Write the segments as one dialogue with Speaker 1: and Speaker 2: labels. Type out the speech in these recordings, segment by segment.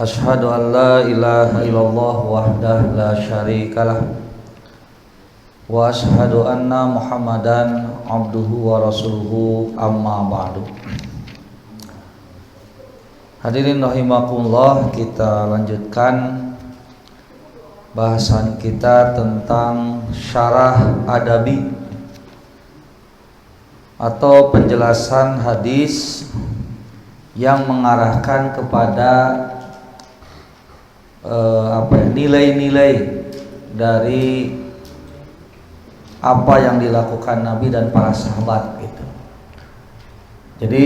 Speaker 1: Asyhadu an la ilaha illallah wahdahu la syarikalah wa asyhadu anna Muhammadan abduhu wa rasuluhu amma ba'du. Hadirin rahimakumullah, kita lanjutkan bahasan kita tentang syarah adabi atau penjelasan hadis yang mengarahkan kepada nilai-nilai dari apa yang dilakukan Nabi dan para sahabat gitu. Jadi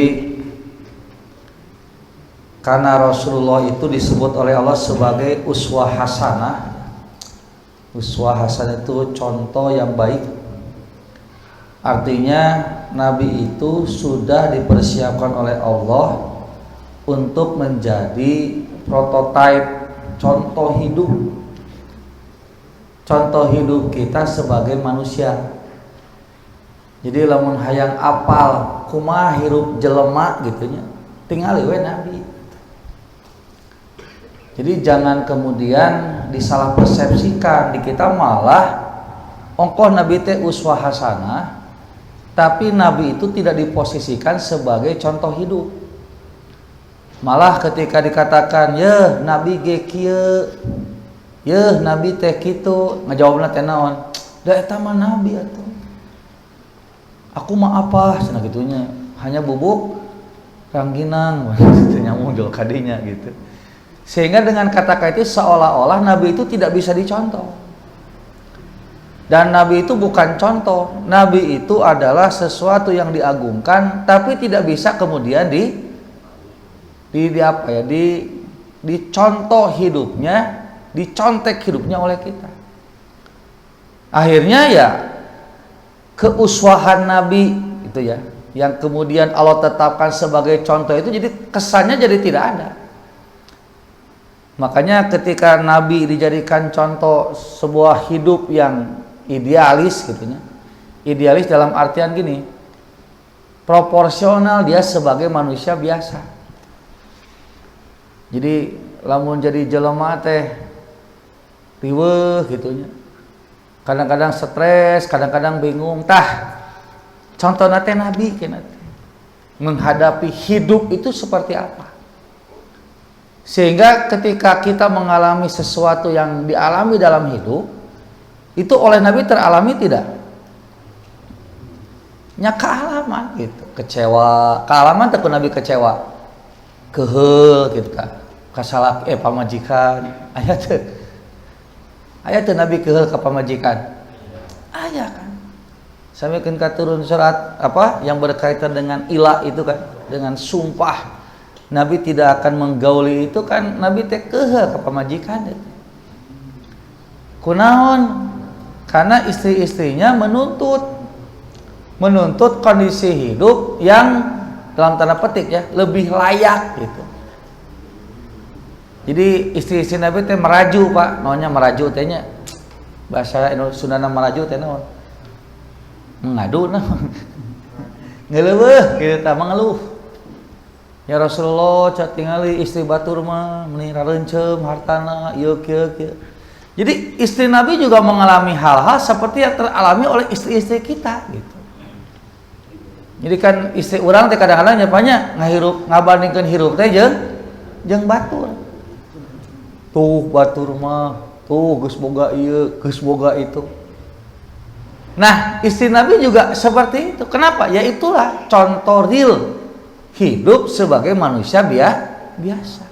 Speaker 1: karena Rasulullah itu disebut oleh Allah sebagai uswah hasanah. Uswah hasanah itu contoh yang baik. Artinya Nabi itu sudah dipersiapkan oleh Allah untuk menjadi prototipe, contoh hidup kita sebagai manusia. Jadi lamun hayang apal kumaha hirup jelema gitunya, tinggal we Nabi. Jadi jangan kemudian disalah persepsikan, di kita malah ongkoh Nabi teh uswah hasanah, tapi Nabi itu tidak diposisikan sebagai contoh hidup. Malah ketika dikatakan ya Nabi ge kieu, ya Nabi teh kitu, ngajawabna teh naon? Da eta mah Nabi atuh. Aku mah apa? Cenah gitunya. Hanya bubuk rangginang, teu nyamung jol kadinya gitu. Sehingga dengan kata-kata itu seolah-olah Nabi itu tidak bisa dicontoh. Dan Nabi itu bukan contoh. Nabi itu adalah sesuatu yang diagungkan, tapi tidak bisa kemudian dicontoh hidupnya, dicontek hidupnya oleh kita. Akhirnya ya keuswahan Nabi itu ya, yang kemudian Allah tetapkan sebagai contoh itu jadi kesannya jadi tidak ada. Makanya ketika Nabi dijadikan contoh sebuah hidup yang idealis gitunya. Idealis dalam artian gini, proporsional dia sebagai manusia biasa. Jadi lamun jadi jelema teh riweuh gitunya. Kadang-kadang stres, kadang-kadang bingung. Tah, contohna teh Nabi kena teh. Menghadapi hidup itu seperti apa? Sehingga ketika kita mengalami sesuatu yang dialami dalam hidup, itu oleh Nabi teralami tidak? Nya kealaman gitu, kecewa, kealaman teh Nabi kecewa. Keheul gitu kan. Kasalak pamajikan, aya teu? Aya teu Nabi keheul ka pamajikan? Aya kan. Samikeun katurun surat apa yang berkaitan dengan ila itu kan, dengan sumpah Nabi tidak akan menggauli itu kan Nabi teh keheul ka pamajikan. Kunaon? Karena istri-istrinya menuntut kondisi hidup yang dalam tanda petik ya lebih layak gitu. Jadi istri-istri Nabi teh meraju Pak, namanya meraju tehnya bahasa Sundana meraju teh naon? Mengadu naon? Ngeleuweuh kitu tah mengeluh. Ya Rasulullah cak tingali istri batur mah meuni rareuncem hartana ieu kieu. Jadi istri Nabi juga mengalami hal-hal seperti yang teralami oleh istri-istri kita gitu. Jadi kan istri orang teh kadang-kadang nyapanya ngabandingkeun hirup teh jeung batur. Tuh batur mah, tuh geus boga ieu, geus boga itu. Nah, istri Nabi juga seperti itu. Kenapa? Ya itulah contoh real hidup sebagai manusia biasa.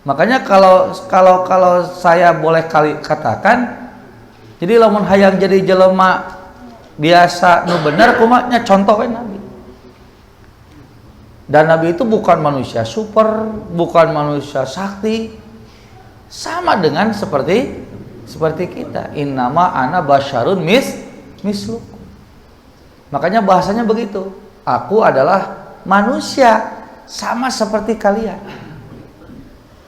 Speaker 1: Makanya kalau saya boleh katakan, jadi lamun hayang jadi jelema biasa nu bener kumaha contoh we Nabi. Dan Nabi itu bukan manusia super, bukan manusia sakti. Sama dengan seperti kita. Innama ana basyarun misluk. Makanya bahasanya begitu. Aku adalah manusia sama seperti kalian.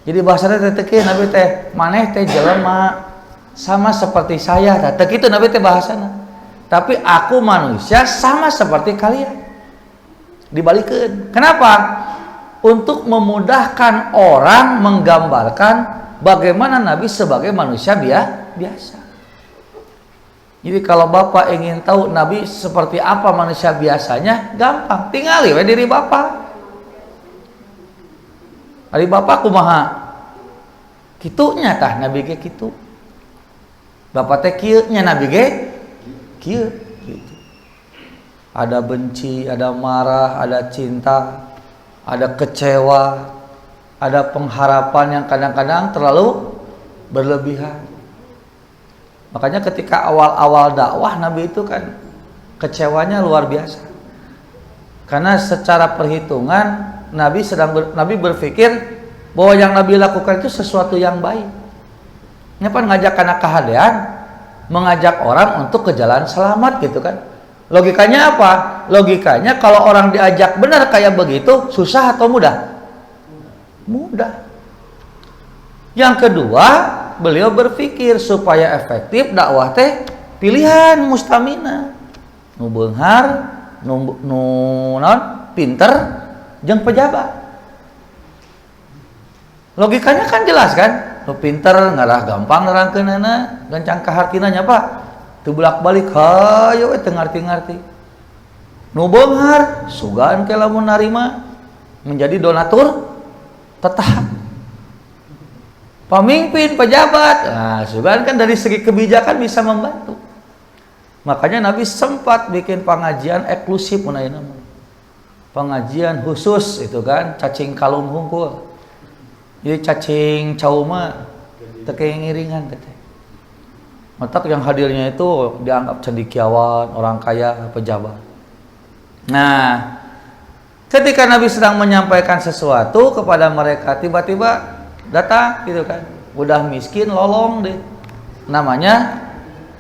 Speaker 1: Jadi bahasanya teh Nabi teh maneh teh jelema sama seperti saya. Teh kitu Nabi teh bahasana. Tapi aku manusia sama seperti kalian. Dibalikeun. Kenapa? untuk memudahkan orang menggambarkan bagaimana Nabi sebagai manusia biasa. Jadi kalau Bapak ingin tahu Nabi seperti apa manusia biasanya, gampang, tinggali we diri Bapak. Ari Bapak kumaha? Kitunya tah Nabi ge kitu. Bapak teh kieu nya Nabi ge kieu gitu. Ada benci, ada marah, ada cinta, ada kecewa, ada pengharapan yang kadang-kadang terlalu berlebihan. Makanya ketika awal-awal dakwah Nabi itu kan kecewanya luar biasa. Karena secara perhitungan Nabi berpikir bahwa yang Nabi lakukan itu sesuatu yang baik. Nyapa ngajak anak kahadean, mengajak orang untuk ke jalan selamat gitu kan. Logikanya apa? Logikanya kalau orang diajak benar kayak begitu, susah atau mudah? Mudah. Yang kedua, beliau berpikir supaya efektif dakwah teh pilihan mustamina. Nu beunghar, nu pinter jeung pejabat. Logikanya kan jelas kan? Nu pinter ngarah gampang nerangkeunana, gancang kahartina nya Pak. Teu bolak-balik hayo teu ngarti-ngarti. Nu beunghar sugaan ke lamun narima menjadi donatur tetap. Pemimpin, pejabat, nah sugan kan dari segi kebijakan bisa membantu. Makanya Nabi sempat bikin pengajian eksklusif munayna. Pengajian khusus itu kan, cacing kalung hungkul. Jadi cacing cauma teu ngiringan teh. Matak yang hadirnya itu dianggap cendekiawan, orang kaya, pejabat. Nah, ketika Nabi sedang menyampaikan sesuatu kepada mereka, tiba-tiba datang gitu kan, udah miskin lolong deh, namanya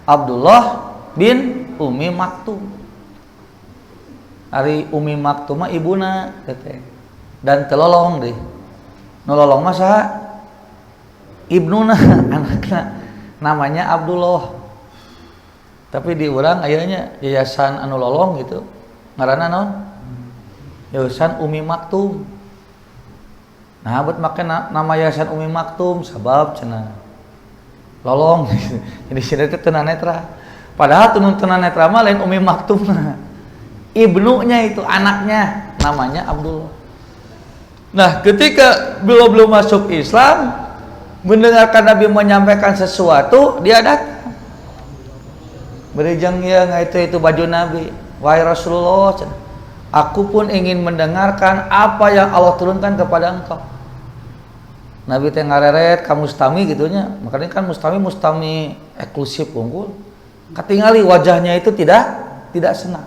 Speaker 1: Abdullah bin Umi Maktum. Ari Umi Maktum mah ibuna teteh dan telolong deh, nololong masa ibnuna anaknya namanya Abdullah, tapi di urang ayahnya yayasan anu lolong gitu, ngaranna naon? Yayasan Umi Maktum. Nah, buat makan nama yayasan Umi Maktum sabab cenah lolong. Jadi sini teh tunanetra. Padahal tunanetra mah lain Umi Maktum. Ibnunya itu anaknya namanya Abdullah. Nah, ketika belum masuk Islam, mendengarkan Nabi menyampaikan sesuatu, dia datang. Berijang ya itu baju Nabi. Wahai Rasulullah, cenah. Aku pun ingin mendengarkan apa yang Allah turunkan kepada engkau. Nabi teh ngareret ka mustami gitunya. Makanya kan mustami eksklusif unggul. Katingali wajahnya itu tidak senang.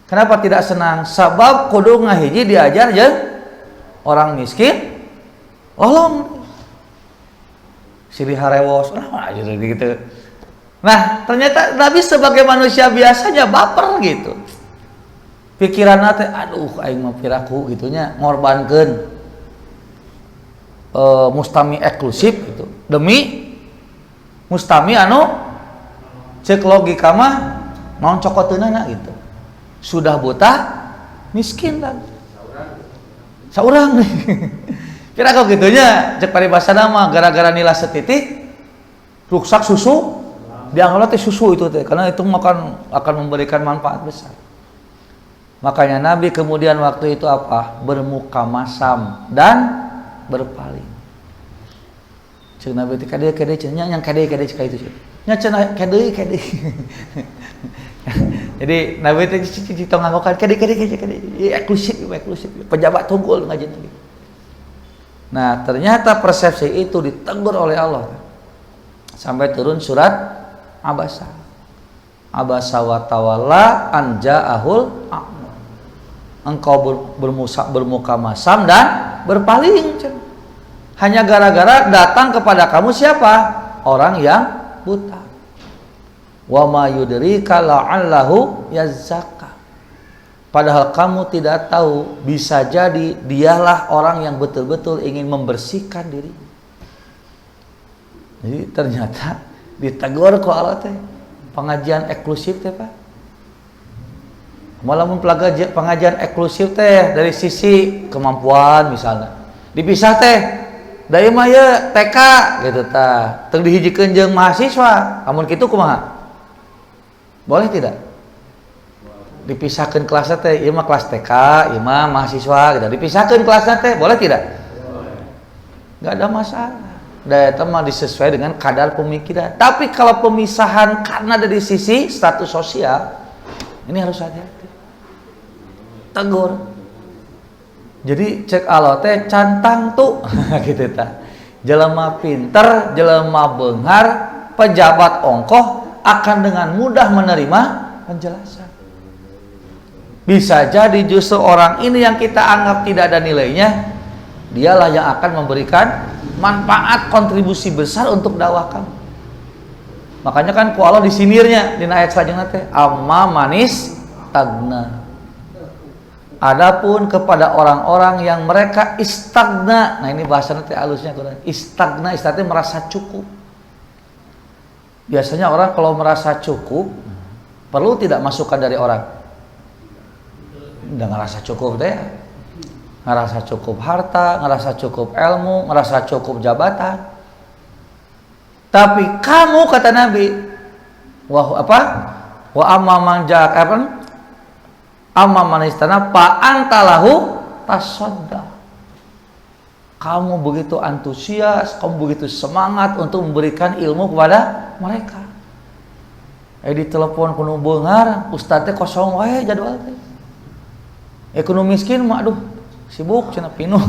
Speaker 1: Kenapa tidak senang? Sabab kudu ngahiji diajar jeung orang miskin lolong. Silih harewos gitu. Nah, ternyata Nabi sebagai manusia biasanya baper gitu. Pikiranna teh aduh aing mah piraku gitunya ngorbankeun mustami eksklusif gitu demi mustami anu cek logika mah naon cokoteunana gitu. Sudah buta miskin lah saurang nih. Kira kok gitunya cek paribasana mah gara-gara nila setitik ruksak susu dianggapnya teh susu itu teh karena itu akan memberikan manfaat besar. Makanya Nabi kemudian waktu itu apa? Bermuka masam dan berpaling. Cek Nabi teh kade cenah yang kade cek itu cek. Nya cenah kade. Jadi Nabi teh cicito nganggokan kade. Eksklusif pejabat tunggul ngajen gitu. Nah, ternyata persepsi itu ditegur oleh Allah. Sampai turun surat Abasa. Abasa wa tawalla an ja'ahul a'ma. Engkau bermuka masam dan berpaling. Hanya gara-gara datang kepada kamu siapa? Orang yang buta. Wa ma yudrika la'allahu yazzakka. Padahal kamu tidak tahu, bisa jadi dialah orang yang betul-betul ingin membersihkan diri. Jadi ternyata ditegur kok Allah teh. Pengajian eksklusif teh Pak. Malah pengajian eksklusif teh dari sisi kemampuan misalnya. Dipisah teh dari mah ya TK gitu tah. Teu dihijikeun jeung mahasiswa. Amun kitu kumaha? Boleh tidak? Dipisahkan kelasnya teh, ieu mah kelas TK, ieu mah mahasiswa gitu. Dipisahkan kelasnya teh, boleh tidak? Enggak ada masalah. Da eta mah disesuaikan dengan kadar pemikiran. Tapi kalau pemisahan karena dari sisi status sosial, ini harus hati-hati. Tegur. Jadi cek alo teh cantang tuh gitu ta. Jelema pinter, jelema beunghar, pejabat ongkoh akan dengan mudah menerima penjelasan. Bisa jadi justru orang ini yang kita anggap tidak ada nilainya, dialah yang akan memberikan manfaat kontribusi besar untuk dakwah kamu. Makanya kan ku Allah disinirnya di ayat selanjutnya teh amma manis tagna. Adapun kepada orang-orang yang mereka istagna. Nah ini bahasa nanti halusnya istagna, istilahnya merasa cukup. Biasanya orang kalau merasa cukup perlu tidak masukan dari orang. Udah ngerasa cukup deh. Ngerasa cukup harta, ngerasa cukup ilmu, ngerasa cukup jabatan. Tapi kamu kata Nabi, wah apa? Wa amma man ja'aka amma man istana fa antalahu tasadda. Kamu begitu antusias, kamu begitu semangat untuk memberikan ilmu kepada mereka. Di telepon kuno beunghar, ustaz teh kosong wae jadwal teh. Kuno miskin mah aduh sibuk cenah pinuh.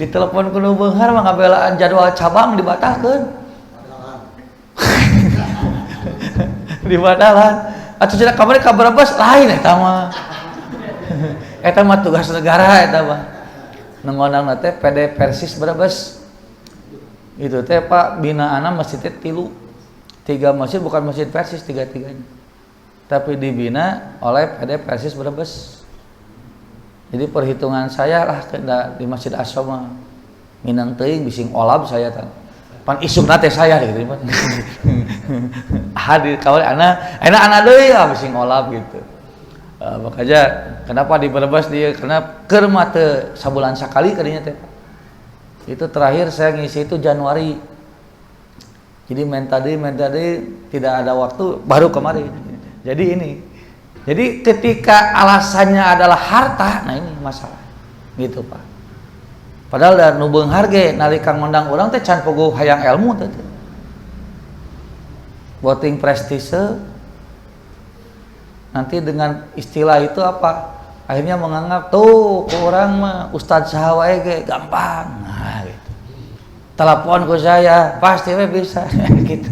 Speaker 1: Di telepon kuno beunghar mah ngabelaan jadwal cabang dibatalkeun. Dibatalan. Atuh cenah kamari ka Brebes lain eta mah. Eta mah tugas negara eta mah. Nongonangna teh PD Persis Brebes. Itu teh Pak binaana masjid teh 3 masjid, bukan masjid Persis tiga-tiganya. Tapi dibina oleh PD Persis Brebes. Jadi perhitungan saya lah di Masjid As-Soma Minang teuing bising olab saya tah. Pan isukna teh saya gitu. Hadir kawal anak deui bising olab gitu. Makanya kenapa di Brebes dia karena keur mah teu sabulan sakali kadinya teh. Itu terakhir saya ngisi itu Januari. Jadi main tadi tidak ada waktu baru kemarin. Jadi ini. Jadi ketika alasannya adalah harta, nah ini masalah. Gitu, Pak. Padahal da nu beunghar ge nalika ngundang urang teh can pogo hayang ilmu teh. Voting prestise. Nanti dengan istilah itu apa? Akhirnya menganggap tuh ke orang mah ustadz saha wae ge gampang. Nah, gitu. Telepon ke saya, pasti we bisa gitu.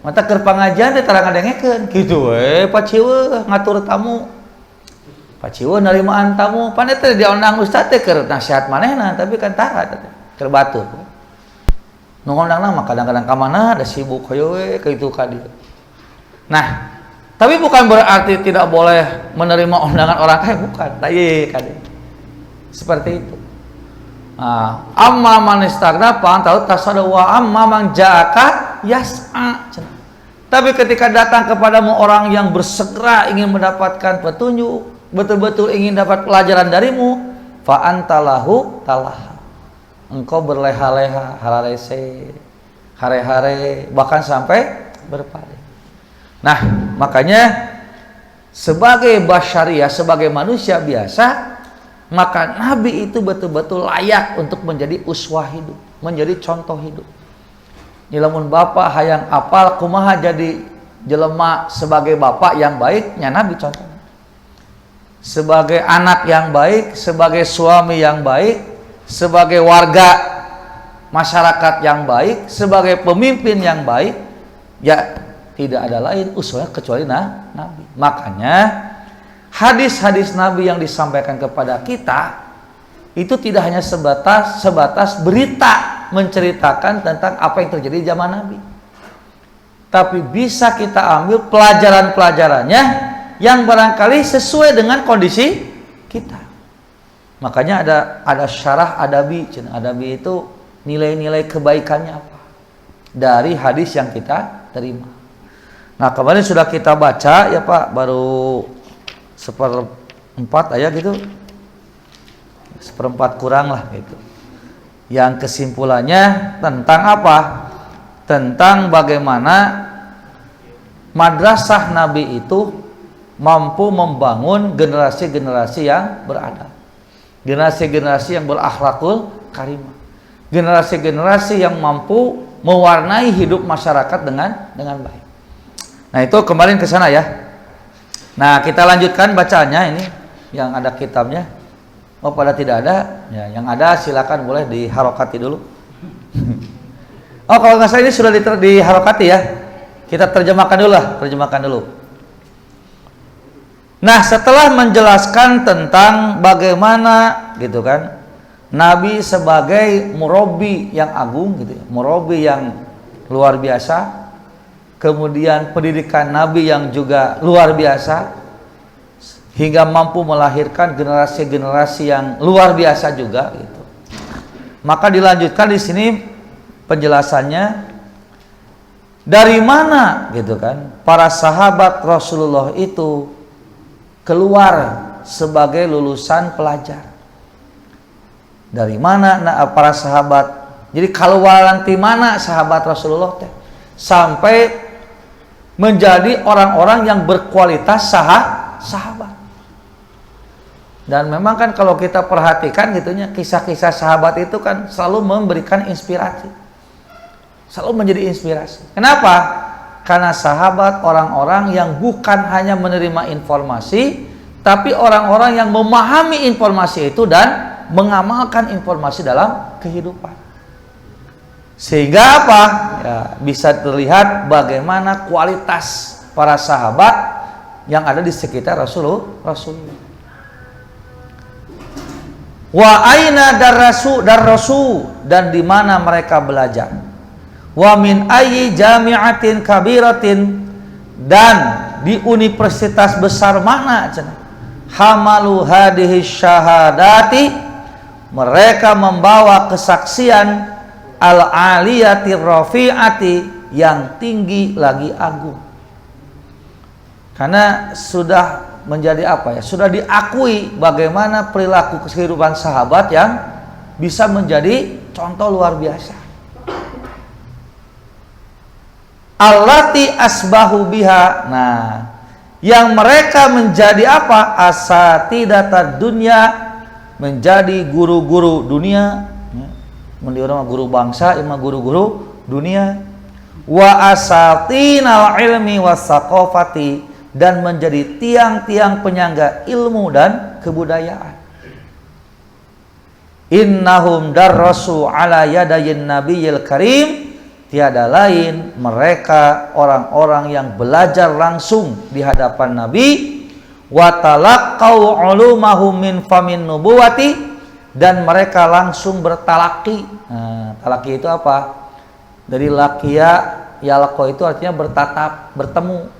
Speaker 1: Mata keur pangajian teh tara ngadengekeun kitu we Pak Ciweuh ngatur tamu. Pak Ciweuh narimaan tamu, pan teh diundang ustaz teh keur nasihat manehna tapi kan tara teh keur batur. Nu ngundangna mah kadang-kadang ka mana da sibuk hoyo we kitu ka dieu. Nah, tapi bukan berarti tidak boleh menerima undangan orang kaya, bukan. Tadi kade. Seperti itu. Amma man istagna fa anta tasada wa amma man ja'aka yas'a. Tapi ketika datang kepadamu orang yang bersegera ingin mendapatkan petunjuk, betul-betul ingin dapat pelajaran darimu, fa antalahu talaha. Engkau berleha-leha, halalese, hare-hare, bahkan sampai berpaling. Nah, makanya sebagai basyariah, sebagai manusia biasa, maka Nabi itu betul-betul layak untuk menjadi uswah hidup, menjadi contoh hidup. Lamun bapak hayang apal kumaha jadi jelema sebagai bapak yang baik, nya Nabi contoh. Sebagai anak yang baik, sebagai suami yang baik, sebagai warga masyarakat yang baik, sebagai pemimpin yang baik, ya tidak ada lain uswah kecuali Nabi. Makanya hadis-hadis Nabi yang disampaikan kepada kita itu tidak hanya sebatas berita menceritakan tentang apa yang terjadi zaman Nabi, tapi bisa kita ambil pelajaran-pelajarannya yang barangkali sesuai dengan kondisi kita. Makanya ada syarah adabi. Adabi itu nilai-nilai kebaikannya apa dari hadis yang kita terima. Nah kemarin sudah kita baca ya Pak, baru 1/4 aja gitu, 1/4 kurang lah gitu. Yang kesimpulannya tentang apa? Tentang bagaimana madrasah Nabi itu mampu membangun generasi-generasi yang beradab, generasi-generasi yang berakhlakul karimah, generasi-generasi yang mampu mewarnai hidup masyarakat dengan baik. Nah itu kemarin ke sana ya. Nah kita lanjutkan bacaannya ini yang ada kitabnya. Oh pada tidak ada, ya, yang ada silakan boleh diharokati dulu. Oh kalau nggak salah ini sudah diharokati ya. Kita terjemahkan dulu lah, terjemahkan dulu. Nah setelah menjelaskan tentang bagaimana gitu kan, Nabi sebagai murabi yang agung gitu, murabi yang luar biasa, kemudian pendidikan Nabi yang juga luar biasa, hingga mampu melahirkan generasi-generasi yang luar biasa juga gitu. Maka dilanjutkan di sini penjelasannya dari mana gitu kan para sahabat Rasulullah itu keluar sebagai lulusan pelajar. Dari mana para sahabat, jadi keluar nanti mana sahabat Rasulullah teh sampai menjadi orang-orang yang berkualitas sahabat. Dan memang kan kalau kita perhatikan gitunya, kisah-kisah sahabat itu kan selalu memberikan inspirasi, selalu menjadi inspirasi. Kenapa? Karena sahabat orang-orang yang bukan hanya menerima informasi, tapi orang-orang yang memahami informasi itu dan mengamalkan informasi dalam kehidupan. Sehingga apa? Ya, bisa terlihat bagaimana kualitas para sahabat yang ada di sekitar Rasulullah. Wa aina darasu dan di mana mereka belajar. Wa min ayyi jami'atin kabiratin dan di universitas besar mana cenah. Hamalu hadhihi syahadati mereka membawa kesaksian al-aliyati rafi'ati yang tinggi lagi agung. Karena sudah menjadi apa ya? Sudah diakui bagaimana perilaku kehidupan sahabat yang bisa menjadi contoh luar biasa. Allati asbahu biha. Nah, yang mereka menjadi apa? Asatidatad dunya, menjadi guru-guru dunia. Menurut guru bangsa, imam guru-guru dunia. Wa asatinal ilmi wasaqafati, dan menjadi tiang-tiang penyangga ilmu dan kebudayaan. Innahum darrasu ala yadayin nabiyil karim, tiada lain mereka orang-orang yang belajar langsung di hadapan Nabi, wa talaqqau ulumahum min famin nubuwati, dan mereka langsung bertalaki. Nah, talaki itu apa? Dari lakia yalqo itu artinya bertatap, bertemu.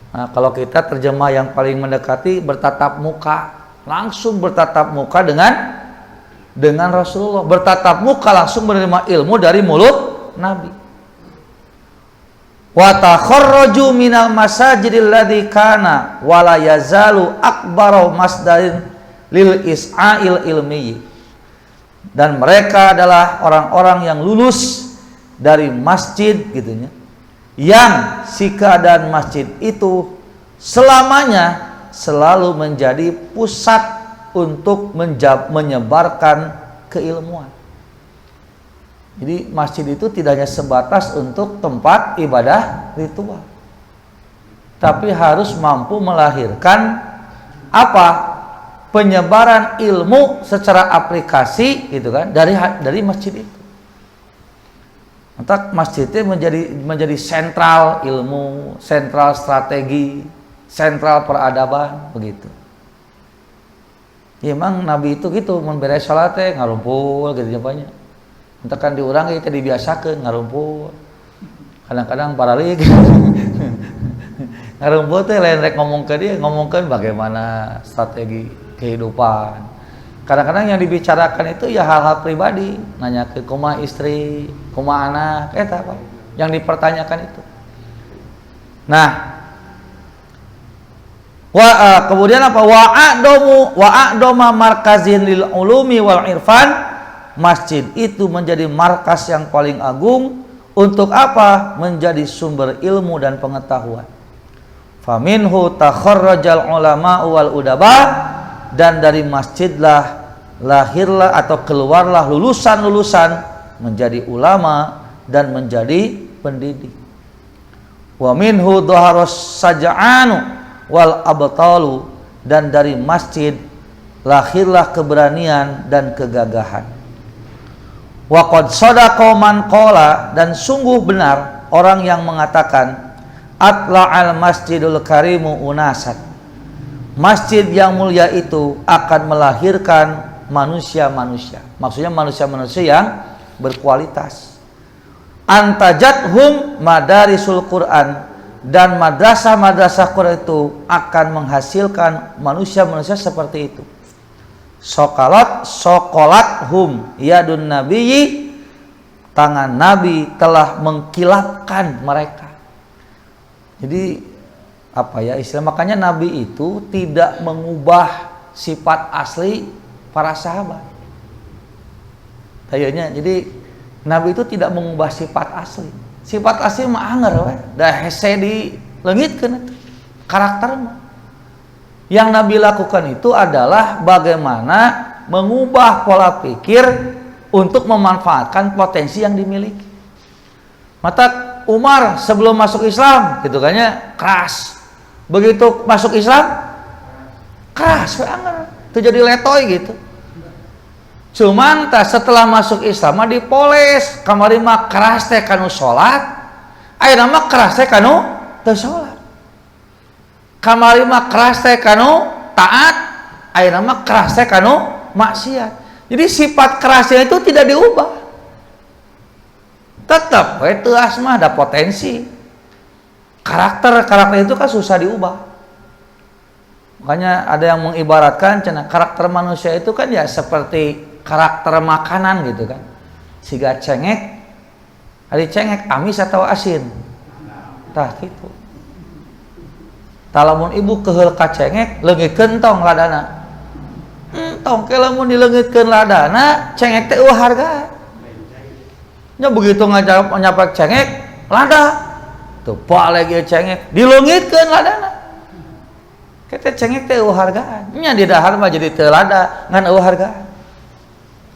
Speaker 1: Nah, kalau kita terjemah yang paling mendekati bertatap muka, langsung bertatap muka dengan Rasulullah, bertatap muka langsung menerima ilmu dari mulut Nabi. Wa takharraju minal masajidil ladzi kana wala yazalu akbaru masdarin lil is'ail ilmi, dan mereka adalah orang-orang yang lulus dari masjid gitunya, yang si keadaan masjid itu selamanya selalu menjadi pusat untuk menyebarkan keilmuan. Jadi masjid itu tidak hanya sebatas untuk tempat ibadah ritual, tapi harus mampu melahirkan apa? Penyebaran ilmu secara aplikasi gitu kan dari masjid itu. Maka masjidnya menjadi sentral ilmu, sentral strategi, sentral peradaban begitu. Ya, emang Nabi itu gitu memberes salatnya ngarumpul gitu jawabannya. Entah kan diurang kita dibiasakan ngarumpul. Kadang-kadang paralik. Ngarumpul teh lain rek ngomongkeun bagaimana strategi kehidupan. Kadang-kadang yang dibicarakan itu ya hal-hal pribadi, nanya ke kumaha istri, kumaha anak, eta apa yang dipertanyakan itu. Nah, kemudian apa? Wa a'doma markazin lil ulumi wal irfan. Masjid itu menjadi markas yang paling agung untuk apa? Menjadi sumber ilmu dan pengetahuan. Faminhu takharrajal ulama wal udaba, dan dari masjidlah lahirlah atau keluarlah lulusan-lulusan menjadi ulama dan menjadi pendidik. Wa minhu dhaharos saja'anu wal abtalu, dan dari masjid lahirlah keberanian dan kegagahan. Wa qad sadaqa man qala, dan sungguh benar orang yang mengatakan atla'al masjidul karimu unasat, masjid yang mulia itu akan melahirkan manusia-manusia, maksudnya manusia-manusia yang berkualitas. Antajathum madarisul Quran, dan madrasah-madrasah Quran itu akan menghasilkan manusia-manusia seperti itu. Sokolat hum yadun nabiyyi, tangan Nabi telah mengkilapkan mereka. Jadi apa ya istilah, makanya Nabi itu tidak mengubah sifat asli para sahabat. Kayaknya jadi Nabi itu tidak mengubah sifat asli. Sifat asli mah anger we, da hese dileungitkeun karakter mah. Yang Nabi lakukan itu adalah bagaimana mengubah pola pikir untuk memanfaatkan potensi yang dimiliki. Mata Umar sebelum masuk Islam gitu kan ya keras. Begitu masuk Islam keras banget. Itu jadi letoy gitu. Cuman setelah masuk Islam mah dipoles, kamari mah keras teh kanu salat, ayeuna mah keras teh kanu teu salat. Kamari mah keras teh kanu taat, ayeuna mah keras teh kanu maksiat. Jadi sifat kerasnya itu tidak diubah. Tetap itu asma ada potensi. Karakter itu kan susah diubah. Makanya ada yang mengibaratkan karakter manusia itu kan ya seperti karakter makanan gitu kan. Siga cengek, ada cengek amis atau asin. Tah gitu. Talamun ibu keheul ka cengek leungitkeun tong ladana. Tong ke lamun dileungitkeun ladana cengek teh eueuh harga. Nya begitu nyaprak cengek lada. Tuh balik ieu cengek dileungitkeun ladana. Kita cengek teh eueuh hargaan. Nya di dahar mah jadi teu lada ngan eueuh hargaan.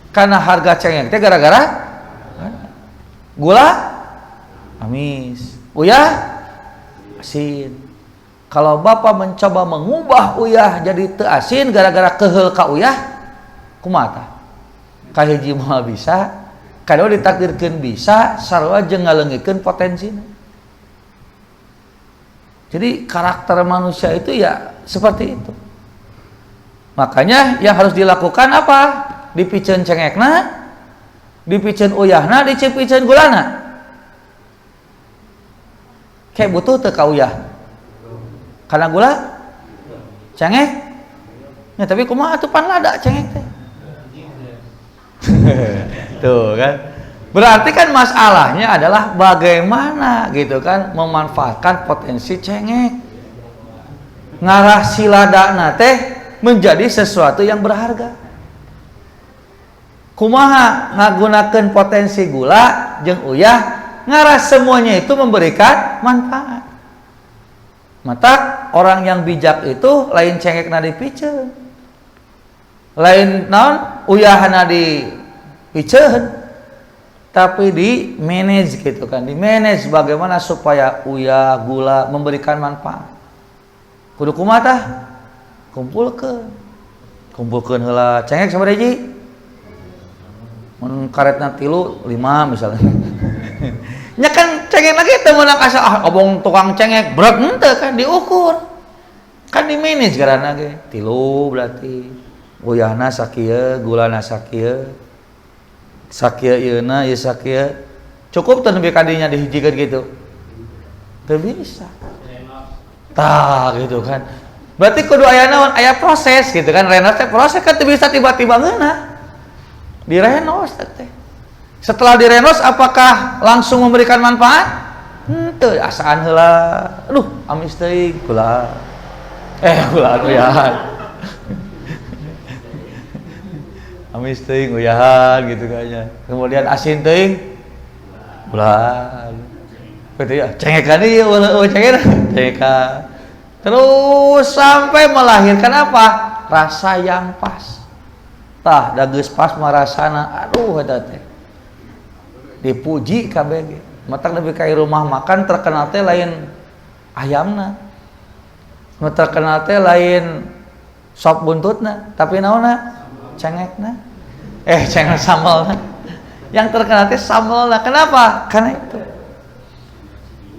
Speaker 1: Karena harga cengek teh gara-gara gula amis, uyah asin. Kalau bapak mencoba mengubah uyah jadi teu asin gara-gara keheul ka uyah, kumaha tah? Ka hiji moal bisa, kadang ditakdirkeun bisa, sarua jeung ngaleungikeun potensina. Jadi karakter manusia itu ya seperti itu. Makanya yang harus dilakukan apa? Dipikeun cengekna, dipikeun uyahna, dicipikeun gulana. Kayak butuh teu ka uyah. Karena gula cengek ya, tapi kumaha atuh pan lada cengek teh. Tuh kan, berarti kan masalahnya adalah bagaimana gitu kan memanfaatkan potensi cengek, ngarah si ladana teh menjadi sesuatu yang berharga. Kumaha ngagunakeun potensi gula jeung uyah, ngarah semuanya itu memberikan manfaat. Mata orang yang bijak itu lain cengekna dipikeun, lain naon uyahna dipikeun, tapi di manage gitu kan, di manage bagaimana supaya uyah gula memberikan manfaat. Kudu kumaha tah? Kumpulkeun heula cengek sabaraha hiji? Mun karetna 3 5 misalnya. Nya kan cengek lagi teu meunang asa obong tukang cengek berat henteu kan diukur. Kan di manage garana ge. 3 berarti uyahna sakieu, gulana sakieu. Sakieu ieuna, ieu sakieu. Cukup teu nepi ka dinya dihijikeun gitu. Teu bisa. Tah gitu kan. Berarti kudu aya naon? Aya proses gitu kan. Renos teh proses kan teu bisa tiba-tiba ngeunah. Direnos teh. Setelah direnos apakah langsung memberikan manfaat? Henteu asaan heula. Aduh, amis teuing kula. Kula uyahan. Amis teuing uyahan gitu kayaknya. Kemudian asin teuing bulan. Gitu ya, cengekan ieu cengekan. Terus sampai melahirkan apa? Rasa yang pas. Tah, da geus pas marasana. Aduh eta teh. Dipuji kabeh ge. Matak nepi ka rumah makan terkenal teh lain ayamna. Nu terkenal teh lain sop buntutna, tapi naonna? Cengekna. Cengek sambalna. Yang terkenal teh sambalna. Kenapa? Karena itu.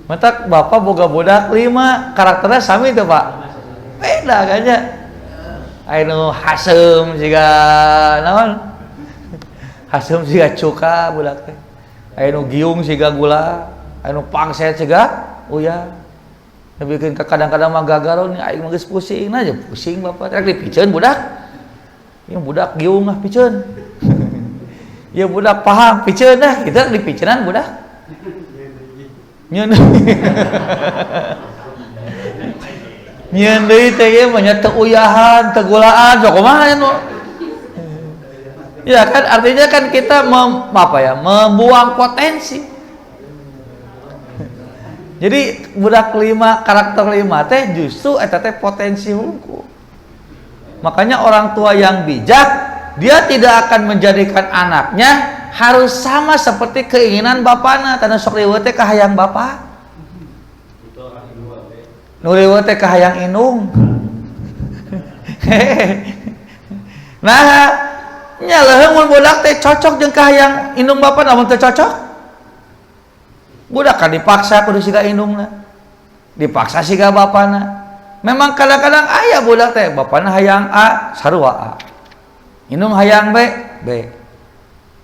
Speaker 1: Matak bapak boga budak 5, karakternya sami itu Pak. Beda kayaknya. Anu hasem siga naon? Hasem siga cuka budak teh. Anu giung siga gula, anu pangset siga uya. Bikin kadang-kadang mah gagaron aing mah geus pusing aja, pusing bapak. Rek dipikeun budak. Ieu budak giung mah pikeun. Ieu budak paham pikeun dah, kita dipikeunan budak. Nyeun. Nyeun deui teh ieu mah nya teu uyahan, teu gulaan, sok kumaha anu. Ya kan artinya kan kita membuang potensi. Jadi budak 5 karakter 5 teh justru eta teh potensi hungkul. Makanya orang tua yang bijak dia tidak akan menjadikan anaknya harus sama seperti keinginan bapana. Tanda sok riweuh teh ka hayang bapa. Nu riweuh teh ka hayang indung. Nah, nya leuheung mun budak teh cocok jeung ka hayang indung bapa namun teu cocok. Budak kan dipaksa kudu siga indungna. Dipaksa siga bapana. Memang kadang-kadang aya budak teh bapana hayang A, sarua A. Indung hayang B, B.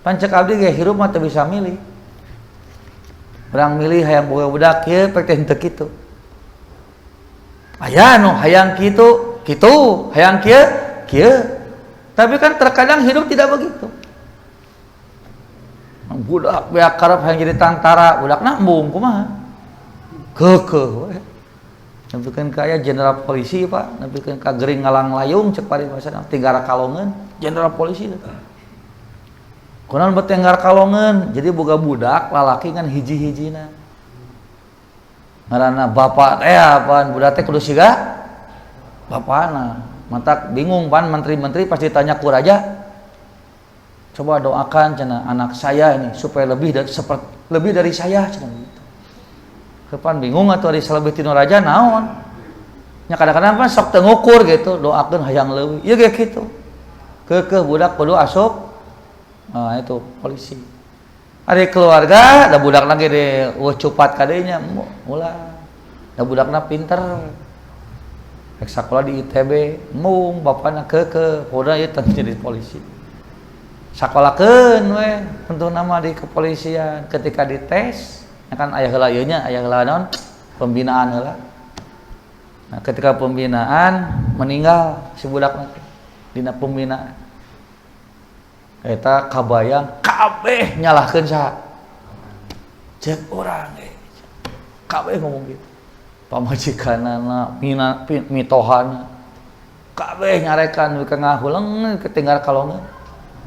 Speaker 1: Pancek abdi ge hirup mah teu bisa milih. Urang milih hayang boga budak kieu pek teh henteu kitu. Aya nu hayang kitu, kitu, hayang kieu, kieu. Tapi kan terkadang hidup tidak begitu. Budak beak karep hayang jadi tentara, budak nambung kumaha? Keukeuh we. Nepikeun ka aya jenderal polisi Pak, nepikeun ka gering ngalang layung cek pari masana Tinggara Kalongeun, jenderal polisi teh. Kunaon bet Tinggara Kalongeun? Jadi boga budak lalaki kan hiji-hijina. Ngaranna bapak teh apaan? Budak teh kudu siga bapana. Matak bingung pan menteri-menteri pasti tanya ku raja. Coba doakan cenah anak saya ini supaya lebih dari saya cenah gitu. Kepan bingung atuh ari salebih tinu raja naon? Nya kadang-kadang pan sok teu ngukur gitu, doakeun hayang leuwih. Ieu ge kitu. Keukeuh budak kudu asup. Nah, itu polisi. Ari keluarga da budakna ge de cupat ka deui nya ulah. Da budakna pinter. Rek sakola di ITB, mung bapana keukeuh, hoda ieu teh jadi polisi. Sakolakeun we, untuk nama di kepolisian ketika dites, kan aya heula ieu nya, aya heula naon? Pembinaan heula. Nah, ketika pembinaan meninggal si budakna dina pembinaan. Eta kabayang kabeh nyalahkeun saha? Cek urang ge. Kabeh ngomong gitu. Pamajikanana, mitohana, kabeh nyarekan ka ngahuleung ke Tinggara Kalongeun.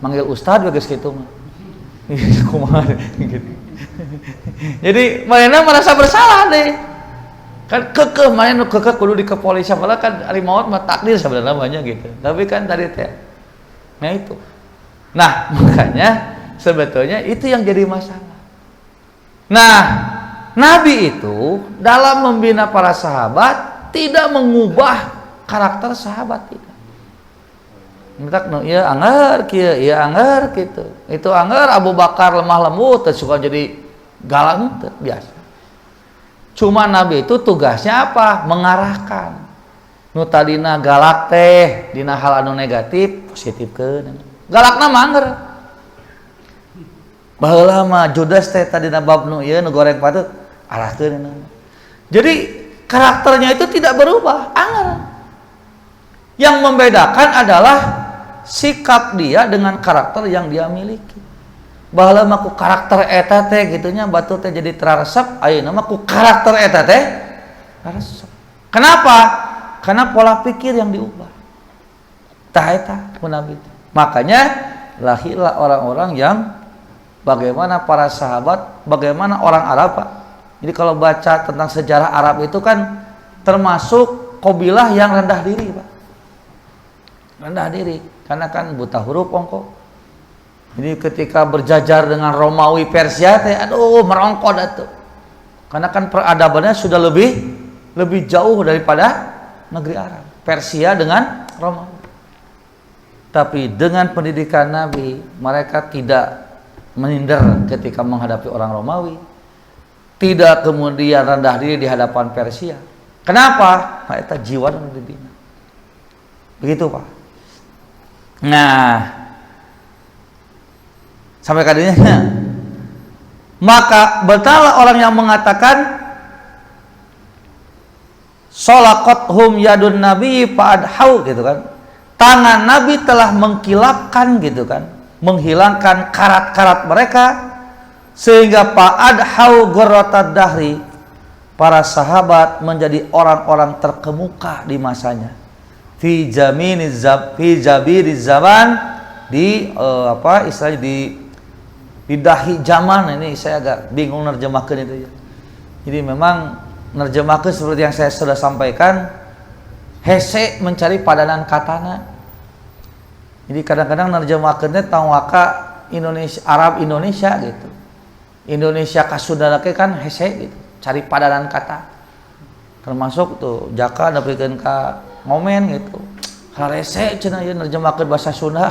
Speaker 1: Manggil ustad we geus kitu mah. Kumaha gitu. Jadi manehna merasa bersalah deh. Kan keukeuh maneh nu keukeuh kudu di kepolisian padahal kan ari maot mah takdir sebenarnya banyak gitu. Tapi kan tadi teh nah itu. Nah, makanya sebetulnya itu yang jadi masalah. Nah, Nabi itu dalam membina para sahabat tidak mengubah karakter sahabat tidak. Mentak no ieu anggar kieu, ieu anggar kitu. Itu anggar Abu Bakar lemah lembut teu suka jadi galak teu biasa. Cuma Nabi itu tugasnya apa? Mengarahkan. Nu tadina galak teh dina hal anu negatif positifkeun. Galakna mah anggar. Baheula mah Judas teh tadina bab nu ieu nu goreng patut arahkeun. Jadi karakternya itu tidak berubah, anggar. Yang membedakan adalah sikap dia dengan karakter yang dia miliki. baheula mah ku karakter eta teh gitunya batu teh jadi teraresep, ayeuna mah ku karakter eta teh teraresep. Kenapa? Karena pola pikir yang diubah. Tah eta ku Nabi. Makanya lahirlah orang-orang yang bagaimana para sahabat, bagaimana orang Arab, Pak. Jadi kalau baca tentang sejarah Arab itu kan termasuk kabilah yang rendah diri, Pak. Rendah diri, karena kan buta huruf ongko. Jadi ketika berjajar dengan Romawi Persia teh aduh merongkot atuh. Karena kan peradabannya sudah lebih jauh daripada negeri Arab. Persia dengan Romawi. Tapi dengan pendidikan Nabi, mereka tidak minder ketika menghadapi orang Romawi. Tidak kemudian rendah diri di hadapan Persia. Kenapa? Nah, itu jiwa nu dibina. Begitu, Pak. Nah, sampai kadinya maka betapa orang yang mengatakan sholaqathum yadun nabi fa'adhau gitu kan, tangan Nabi telah mengkilapkan gitu kan, menghilangkan karat-karat mereka sehingga fa'adhau ghurratad dahri, para sahabat menjadi orang-orang terkemuka di masanya. Fi jabiriz zaman, di istilahnya di dahi zaman. Ini saya agak bingung nerjemahkan itu ya. Jadi memang nerjemahkan seperti yang saya sudah sampaikan, hese mencari padanan katana. Jadi kadang-kadang nerjemahkannya tawaka Indonesia, Arab Indonesia gitu. Indonesia kasudara kan hese gitu, cari padanan kata. Termasuk tuh jaka dapikeun ka ngomen gitu. Harese cenah ieu nerjemahkeun bahasa Sunda.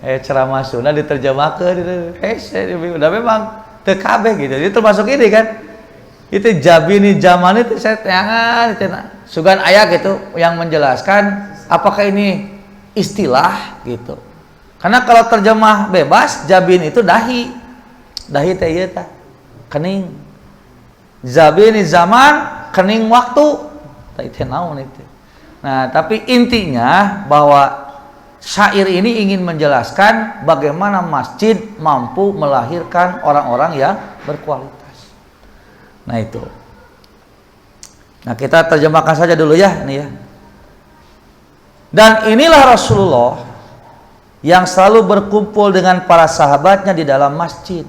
Speaker 1: Ceramah Sunda diterjemahkeun hese, udah memang teu kabeh gitu. Jadi termasuk ini kan. Itu jabini zaman itu saya tangan itu sugan aya gitu yang menjelaskan apakah ini istilah gitu. Karena kalau terjemah bebas jabin itu dahi teh ieu tah kening. Jabini zaman kening waktu. Itu naon itu. Nah, tapi intinya bahwa syair ini ingin menjelaskan bagaimana masjid mampu melahirkan orang-orang yang berkualitas. Nah, itu. Nah, kita terjemahkan saja dulu ya, ini ya. Dan inilah Rasulullah yang selalu berkumpul dengan para sahabatnya di dalam masjid.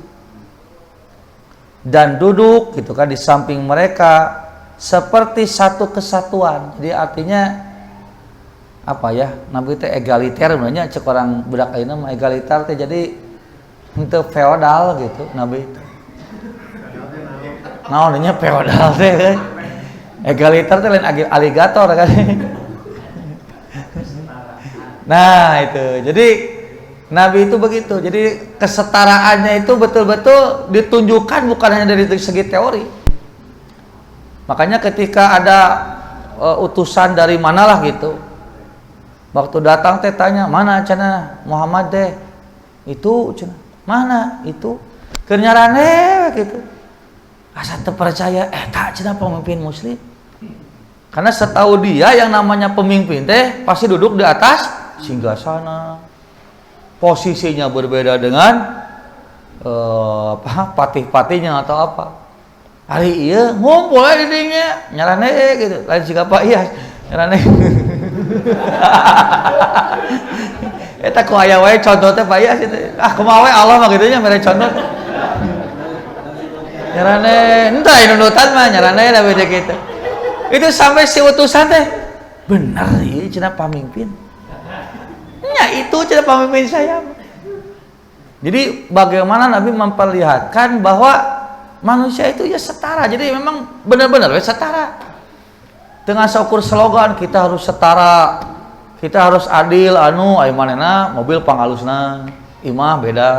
Speaker 1: Dan duduk gitu kan di samping mereka seperti satu kesatuan. Jadi artinya apa ya? Nabi itu egaliter sebenarnya cek orang budak ayeuna mah egaliter teh jadi henteu feodal gitu Nabi itu. Naonnya feodal teh. Egaliter teh lain aligator kan. Nah, itu. Jadi Nabi itu begitu. Jadi kesetaraannya itu betul-betul ditunjukkan bukan hanya dari segi teori. Makanya ketika ada utusan dari manalah gitu, waktu datang teh tanya mana cenah Muhammad deh itu cenah mana itu kenyarane gitu asa teu percaya tak cenah pemimpin muslim. Karena setahu dia yang namanya pemimpin teh pasti duduk di atas singgasana, posisinya berbeda dengan patih-patihnya atau apa. Hari iya ngumpul di dinya nyarane gitu lain siga Pak iya nyarane. Eta ku aya wae contoh teh Pak iya situ. Ah kumaha we Allah mah kitu nya mere contoh. Nyarane entah nunutan mah nyarane da beda kitu. Itu sampai si utusan teh bener ieu cenah pamimpin. Nya itu cenah pamimpin saya. Jadi bagaimana Nabi memperlihatkan bahwa manusia itu ya setara. Jadi memang benar-benar setara. Dengan seukur slogan kita harus setara, kita harus adil anu aya manehna mobil pangalusna, imah beda.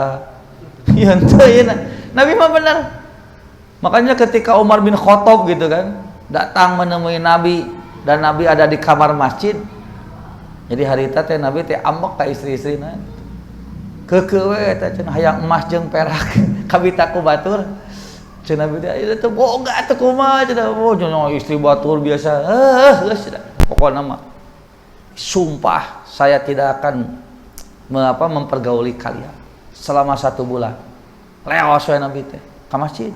Speaker 1: Ya ente ya. Nabi mah benar. Makanya ketika Umar bin Khattab gitu kan datang menemui Nabi dan Nabi ada di kamar masjid. Jadi harita teh Nabi teh ambek ka istri-istrina. Keukeu we eta cenah hayang emas jeung perak kabita ku batur. Cenah beda itu boga teh kumaha cenah istri batur biasa geus pokokna mah sumpah saya tidak akan mempergauli kalian. selama 1 bulan. Leos we Nabi teh ka masjid.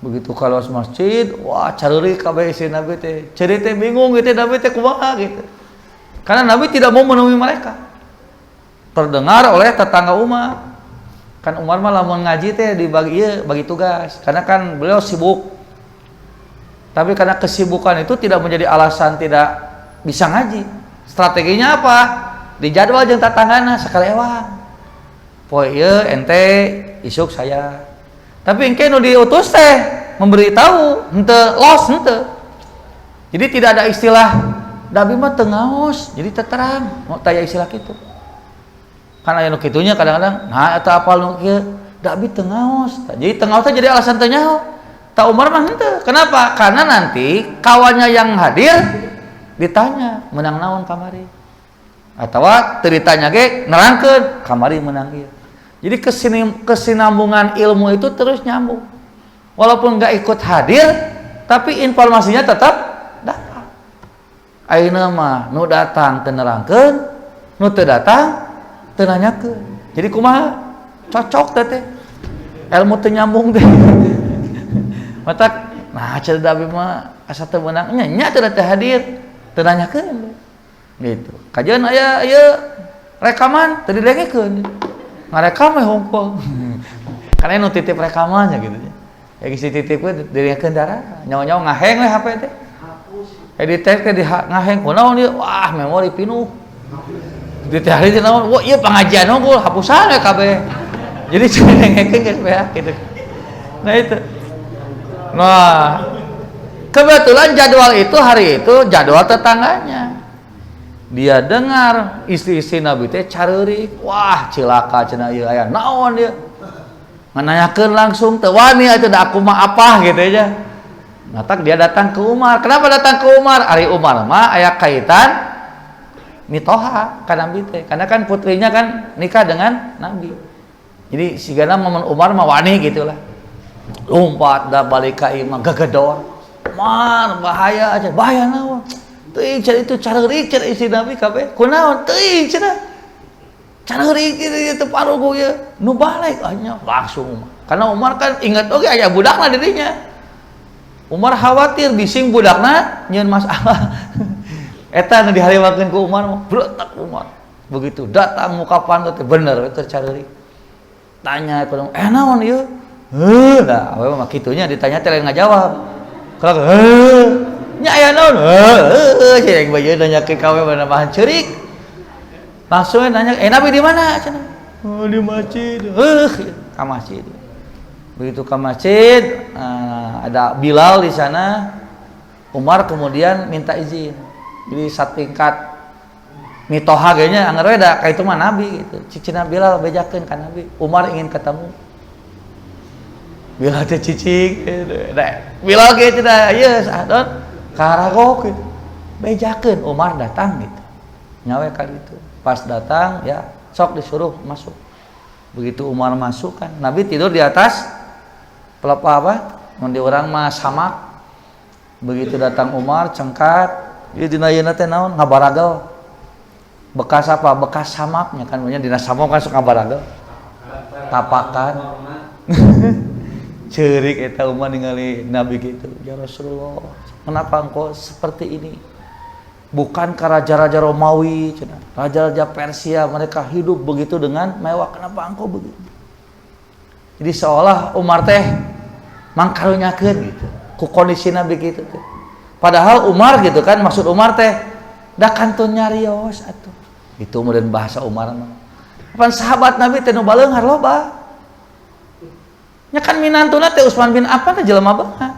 Speaker 1: Begitu kalau masjid, wah careurik kabeh isi Nabi teh. Ceri teh bingung gitu Nabi teh kumaha gitu. Karena Nabi tidak mau menemui mereka. Terdengar oleh tetangga Umar. Kan Umar mah lamun ngaji teh bagi tugas. Karena kan beliau sibuk. Tapi karena kesibukan itu tidak menjadi alasan tidak bisa ngaji. Strateginya apa? Dijadwal jeung tatanganna sakali ewang. Poe ieu ente isuk saya. Tapi engke nu diutus teh memberitahu henteu los henteu. Jadi tidak ada istilah dabi mah teu ngaos, jadi teu terang. Mau taya istilah kitu. Kan aya nu kitunya kadang-kadang, nah eta apal nu kieu dabi teu ngaos. Jadi teu ngaos teh jadi alasan teu nyaho. Ta Umar mah henteu. Kenapa? Karena nanti kawannya yang hadir ditanya menang naon kamari. Atawa teu ditanya ge nerangkeun kamari menang ieu. Jadi kesinambungan ilmu itu terus nyambung. Walaupun nggak ikut hadir, tapi informasinya tetap datang. Ayeuna mah nu datang teu nerangkeun, nu teu datang teu nanyakeun. Jadi kumaha? Cocok teh. Ilmu teu nyambung teh. Mata nah cenah Dabi mah asa teu meunang nya teu hadir, teu nanyakeun. Gitu. Kajian aya rekaman teu didengekeun. Ngarekam we hongkol. Karena nu titip rekamannya gitu nya. Ya geus dititip we didengekeun darah. Nyawa-nyawa ngaheng we HP teh. Edit teh ngaheng kunaon ieu? Wah, memori pinuh. Di teh hari teh naon? Wah, ieu pengajian hongkol hapusan we kabeh. Jadi didengekeun geus we gitu. Nah itu. Nah, kebetulan jadwal itu hari itu jadwal tetangganya. Dia dengar istri-istri Nabi teh careurik, wah cilaka cenah ieu aya naon dia. Ngananyakeun langsung teu wani atuh da aku mah apa gitu aja. Ngatak dia datang ke Umar. Kenapa datang ke Umar? Ari Umar mah aya kaitan mitoha ka Nabi teh. Karena kan putrinya kan nikah dengan Nabi. Jadi sigana momen Umar mah wani gitulah. Lompat da balik ka imah gagedor. Man bahaya aja, bahaya naon? Teuing cenah itu careurik cenah istri Nabi kabeh. Kunaon? Teuing cenah. Careurik itu parugu ya. Nu balik anya langsung Umar. Karena Umar kan ingat oge aya budakna dirinya. Umar khawatir bising budakna nyeun masalah. Eta nu dihariwakeun ku Umar mah bletak Umar. Begitu datang mukapan teh bener teh careurik. Tanya ku naon ieu? Heuh, da awewe mah kitunya ditanya teh lain ngajawab. Kalau nya aya naon? Cek bae nanya ke kawe mana bahan ceurik. Langsung nanya, Nabi di mana cenah? Oh, di masjid. Ka masjid. Begitu ke masjid, ada Bilal di sana. Umar kemudian minta izin. Jadi satingkat mitoha ge nya anggar we da ka itu mah Nabi gitu. Cicina Bilal bejakeun ka Nabi. Umar ingin ketemu. Bilal teh cicing Bilal ge cenah ieu sadon karagok gitu. Bejakeun Umar datang gitu. Nyawe kali itu. Pas datang ya sok disuruh masuk. Begitu Umar masuk kan Nabi tidur di atas pelepah apa? Mun di urang mah samak. Begitu datang Umar cengkat, ieu dina yeuna teh naon? Ngabaragel. Bekas apa? Bekas samaknya kan nya dina samak kan sok ngabaragel. Tapakan. Ceurik eta Umar ningali Nabi gitu. Ya Rasulullah, kenapa engkau seperti ini? Bukan ke raja-raja Romawi, raja-raja Persia, mereka hidup begitu dengan mewah. Kenapa engkau begitu? Jadi seolah Umar teh mangkarunyakeun gitu. Ku kondisi Nabi gitu teh. Padahal Umar gitu kan, maksud Umar teh da kantun nyarios atuh. Itu kemudian bahasa Umar mah. Pan sahabat Nabi teh nu baleunghar loba. Nya kan minantuna teh Utsman bin Affan teh jelema banget.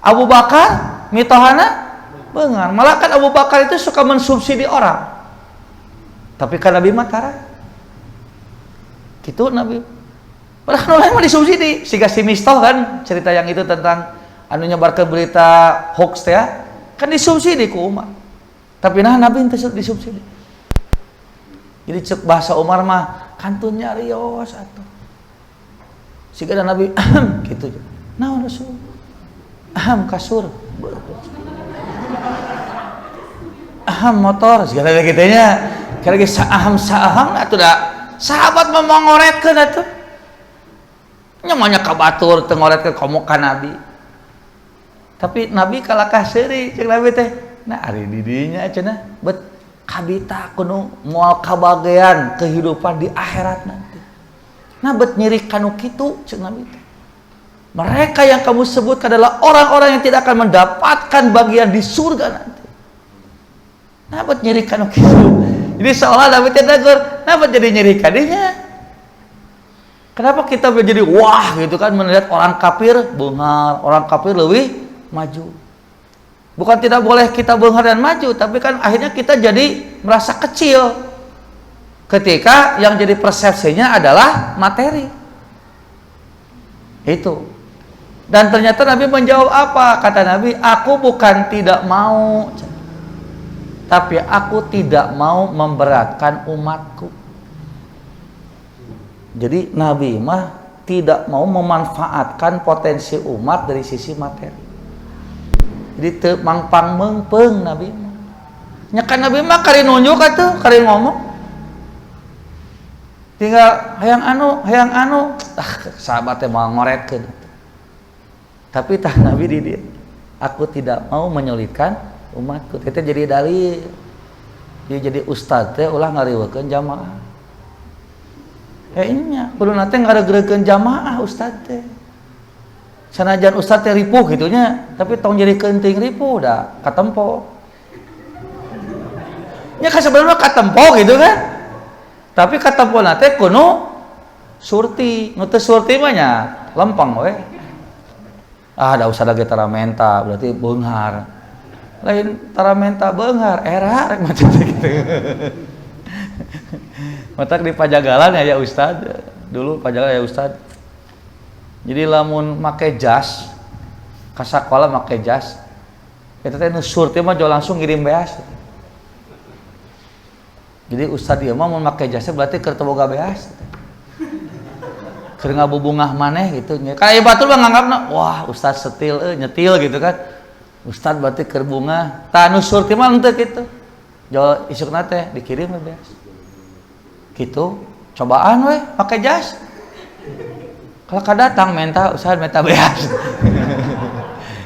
Speaker 1: Abu Bakar mitohana beungar. Malah kan Abu Bakar itu suka mensubsidi orang. Tapi kan Nabi mah tara. Kitu Nabi. Padahal lain mah disubsidi. Siga si Mistah kan cerita yang itu tentang anu nyebarkeun berita hoax teh kan disubsidi ku Umar. Tapi nah Nabi teh disubsidi. Jadi cek bahasa Umar mah kantun nyarios atuh. Siga Nabi gitu. Naon Rasul? Kasur. Motor segala gitu nya. Kira-kira saham atuh da sahabat memongoretkeun atuh. Nyamanya kabatur teu ngoretkeun komo ka Nabi. Tapi Nabi kalakah seuri cek Nabi teh. Nah ari di dinya cenah bet kabita kudu moal kabagean kehidupan di akhirat nanti. Nah bet nyeri kanu kitu cek Nabi teh. Mereka yang kamu sebut adalah orang-orang yang tidak akan mendapatkan bagian di surga nanti. Nah bet nyeri kanu kitu. Jadi seolah Nabi teh negur, nah bet jadi nyeri kadinya. Kenapa kita menjadi wah gitu kan melihat orang kafir beunghar, orang kafir lebih maju. Bukan tidak boleh kita beunghar dan maju, tapi kan akhirnya kita jadi merasa kecil ketika yang jadi persepsinya adalah materi. Itu. Dan ternyata Nabi menjawab apa? Kata Nabi, aku bukan tidak mau, tapi aku tidak mau memberatkan umatku. Jadi Nabi mah tidak mau memanfaatkan potensi umat dari sisi materi. Jadi teu mangpang meungpeung Nabi mah. Nya kan Nabi mah kari nunjuk atuh, kari ngomong. Tinggal hayang anu, sahabat teh mau ngoretkeun. Tapi tah Nabi di dieu, aku tidak mau menyulitkan umatku. Itu jadi dalil. Dia jadi ustaz teh ulah ngariweukeun jamaah. Nya kudu nate ngaregrekeun jamaah ustaz teh. Sanajan ustaz teh ripuh gitunya, tapi tong jadi kenting ripuh da katempo. Nya ka sebenarnya katempo gitu kan. Tapi katempo nate kudu surti, nu teu surti mah nya lempeng we. Ah da usah lagi taramenta berarti beunghar. Lain taramenta beunghar era rek macam gitu. Matak di Pajagalan ya Ustad, dulu Pajagalan ya Ustad. Jadi lamun make jas, ka sakola make jas, eta teh nu surti mah jo langsung ngirim beas. Jadi Ustad ieu mah mun make jasnya berarti keur teu boga beas. Keur ngabubungah maneh gitu nya. Ka ieu batur mah nganggapna, wah Ustad setil nyetil gitu kan. Ustad berarti keur bunga. Tah nu surti mah henteu kitu. Jo isukna teh dikirim beas. Gitu, cobaan weh pakai jas. Kalau kadatang menta Ustad menta beas.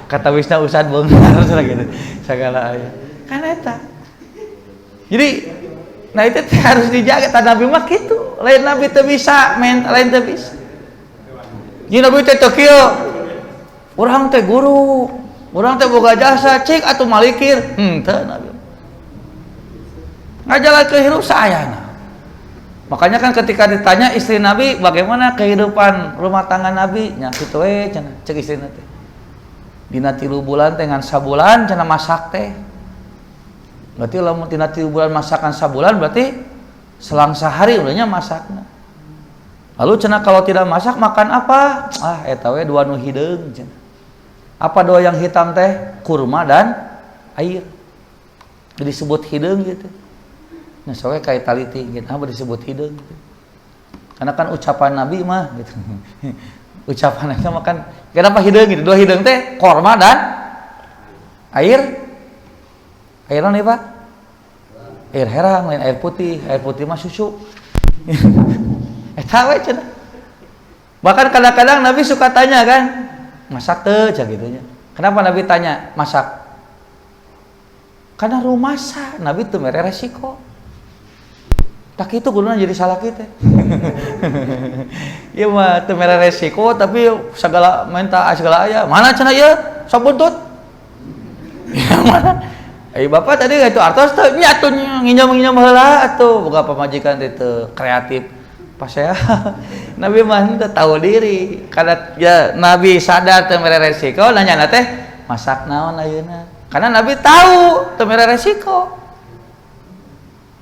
Speaker 1: Kata Wisna Ustad beunghar gitu. Sagala aya. Kan eta. Jadi nah itu harus dijaga. Tah Nabi mah kitu. Lain Nabi teu bisa, lain teu bisa. Jadi Nabi teh teu kieu. Urang teh guru, urang teh boga jasa, cek atuh malikir. Teu Nabi. Ngajalankeun hirup saayana. Makanya kan ketika ditanya istri Nabi bagaimana kehidupan rumah tangga Nabi, nya kitu we cenah cek istri teh. Dina 3 bulan teh ngan sabulan cenah masak teh. Berarti lamun dina 3 bulan masakan sabulan berarti selang sehari ulahnya masakna. Lalu cenah kalau tidak masak makan apa? Ah eta we dua nu hideung cenah. Apa dua yang hitam teh? Kurma dan air. Jadi disebut hideung gitu. Nah, soalnya kayak taliti gitu, apa disebut hideung gitu. Karena kan ucapan Nabi mah gitu. Ucapan Nabi mah kan kenapa hideung gitu? Dua hideung teh korma dan air. Air naon Pak? Air herang, lain air putih. Air putih mah susu. Eta we cenah. Bahkan kadang-kadang Nabi suka tanya kan, masak teu cah gitu nya. Kenapa Nabi tanya masak? Karena rumasa Nabi teu mere resiko. Tak itu guna jadi salah kita. Iya mah teu mere resiko tapi segala minta segala aya. Mana cenah ieu? Sok buntut. Ya mana? Bapak tadi itu artos teh nya atuh nginjam heula atuh boga pamajikan teh kreatif. Pas saya Nabi mah teu tahu diri. Kada ya Nabi sadar teu mere resiko nanya teh masak naon ayeuna. Karena Nabi tahu teu mere resiko.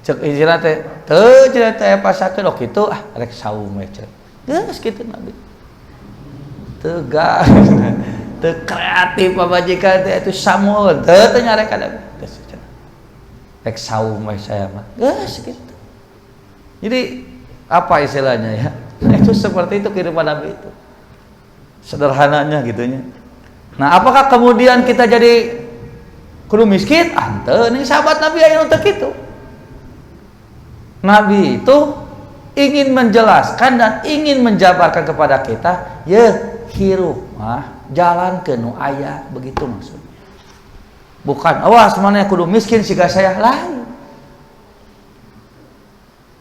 Speaker 1: Cek izina teh teu cenah teh pasakeun oh kitu rek saum we cek. Geus kitu Nabi. Teu gas. Teu kreatif pamajikan teh itu samul teu nyarek kada. Geus cenah. Rek saum we saya mah. Geus kitu. Jadi apa istilahnya ya? Nah, itu seperti itu kehidupan Nabi itu. Sederhananya gitunya. Nah, apakah kemudian kita jadi kudu miskin? Henteu, nih sahabat Nabi aya nu teu kitu. Nabi itu ingin menjelaskan dan ingin menjabarkan kepada kita, ya hirup jalan ke nu aya, begitu maksudnya. Bukan awas mana kudu miskin siga saya, lain.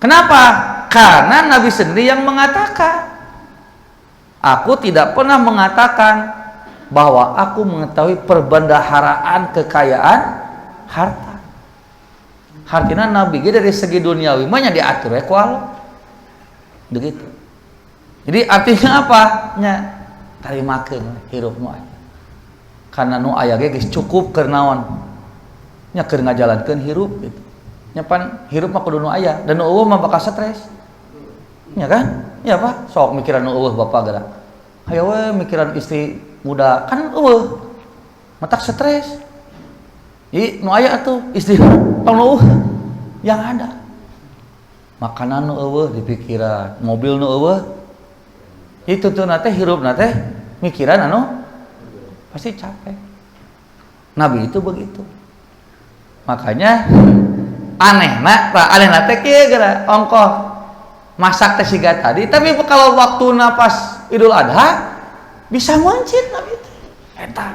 Speaker 1: Kenapa? Karena Nabi sendiri yang mengatakan, aku tidak pernah mengatakan bahwa aku mengetahui perbendaharaan kekayaan harta. Artinya Nabi dari segi duniawi mah diatur ku Allah. Begitu. Jadi artinya apa? Nya tarimakeun hirup nu aya. Karena nu aya ge geus cukup keur naon? Nya keur ngajalankeun hirup gitu. Nya pan hirup mah kudu nu aya dan nu eueuh mah bakal stres. Nya kan? Ya Pak, sok mikiran nu eueuh bapak gerak. Hayo we mikiran istri muda kan eueuh. Matak stres. Jadi nu aya atuh istri tong nu eueuh yang ada. Makanan nu eueuh di pikiran, mobil nu eueuh. Itu tuh nate hirup nate mikiran anu pasti capek. Nabi itu begitu. Makanya aneh teh kieu geura ongkoh masak teh siga tadi, tapi kalau waktu pas Idul Adha bisa muncit Nabi itu. Eta.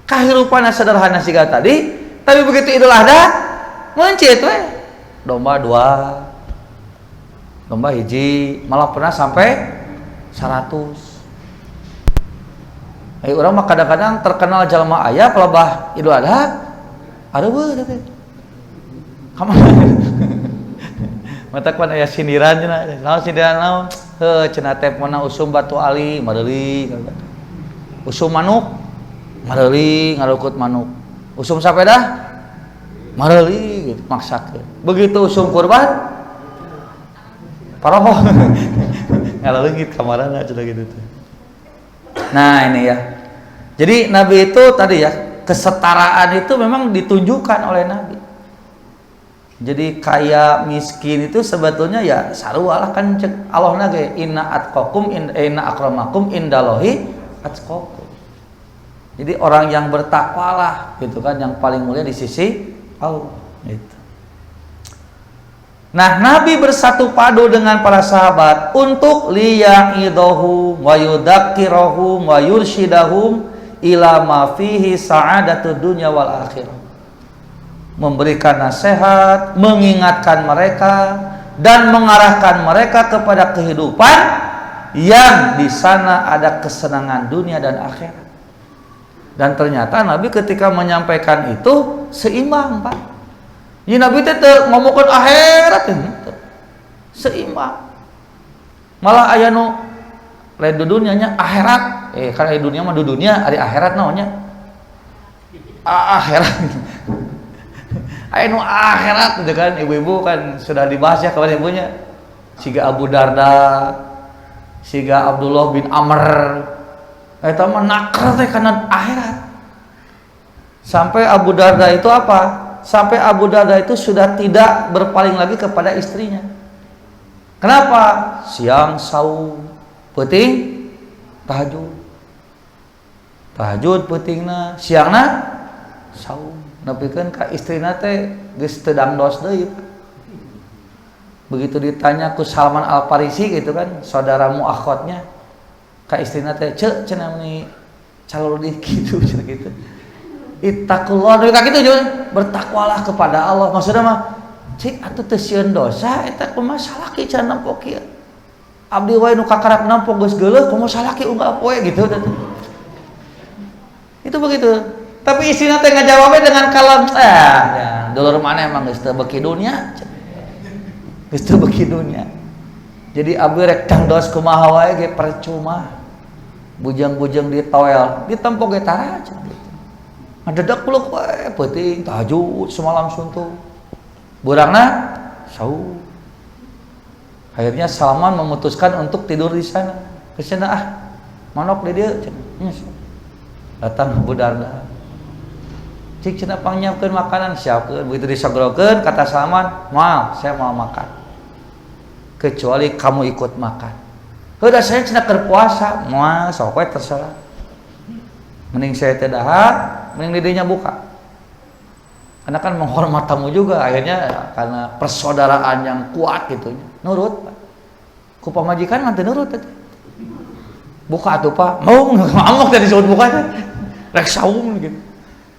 Speaker 1: Kahirupan sederhana siga tadi, tapi begitu Idul Adha muncit we. Domba 2, domba hiji, malah pernah sampai 100. Orang mah kadang-kadang terkenal jalma aya kalau bah Idul Adha, aduh teh. Kamu mata kan aya sindiran cenah. Naon sindiran naon? Heuh cenah teh meunang usum batu ali, madeuli. Usum manuk, madeuli ngarukut manuk. Usum sapeda, madeuli gitu maksakeun. Begitu usum kurban, paroho. Ngaleungit kamarana cenah gitu tuh. Nah ini ya. Jadi Nabi itu tadi ya, kesetaraan itu memang ditunjukkan oleh Nabi. Jadi kaya miskin itu sebetulnya ya sarua lah kan cek Allah nage inna akramakum indallahi atqakum. Jadi orang yang bertakwa lah gitu kan yang paling mulia di sisi Allah gitu. Nah, Nabi bersatu padu dengan para sahabat untuk liya'idhum wa yudzakkirahum wa yursyidahum ila ma fihi sa'adatud dunya wal akhirah. Memberikan nasihat, mengingatkan mereka dan mengarahkan mereka kepada kehidupan yang di sana ada kesenangan dunia dan akhirat. Dan ternyata Nabi ketika menyampaikan itu seimbang, Pak. Jadi Nabi itu ngomongkan akhirat ini seimbang. Malah aya nu lain dunia nya akhirat. Karena dunia mah dunia, ari akhirat naonnya? Akhirat. Anu akhirat gitu kan, ibu-ibu kan sudah dibahas ya kawan ibunya. Siga Abu Darda, siga Abdullah bin Amr. Eta mah nakar teh kana akhirat. Sampai Abu Darda itu apa? Sampai Abu Darda itu sudah tidak berpaling lagi kepada istrinya. Kenapa? Siang saum, peuting tahajud. Tahajud peutingna, siangna saum. Napikeun ka istrina teh geus teu dangdos deui. Begitu ditanya ku Salman Al-Farisi gitu kan, saudaramu akhwatnya, ka istrina teh, "Ceuk cenah meni calon gitu cenah gitu." Ittaqullah deui ka kitu jeung bertakwalah kepada Allah. Maksudna mah cik atuh teu sieun dosa eta kumaha salaki can nampo kieu. Abdi wae nu kakarak nampo geus geuleuh kumaha salaki unggal poe gitu. Itu begitu. Tapi istrinya teh ngajawabnya dengan kalem, ya, dulur mana emang geus teu beuki dunia. Geus teu beuki dunia. Jadi abdi rek tangdos kumaha wae ge percuma. Bujang-bujang di toel, ditempo ge tara cenah gitu. Ngadedak puluk wae peuting tahajud semalam suntuk. Burangna saum. Akhirnya Salman memutuskan untuk tidur di sana. Ke sana manok di dieu cenah. Datang Abu Darda. Cik cenah pangnyiapkeun makanan, siapkeun. Begitu disogrokeun kata Salman, "Moal, saya mau makan. Kecuali kamu ikut makan." Heudah saya cenah keur puasa, moal sok we terserah. Mending saya teh dahar, mending di dinya buka. Karena kan menghormat tamu juga, akhirnya karena persaudaraan yang kuat gitu, nurut. Ku pamajikan ngan teu nurut teh. Buka atuh Pak, mau ngamuk tadi disebut buka teh. Rek saum gitu.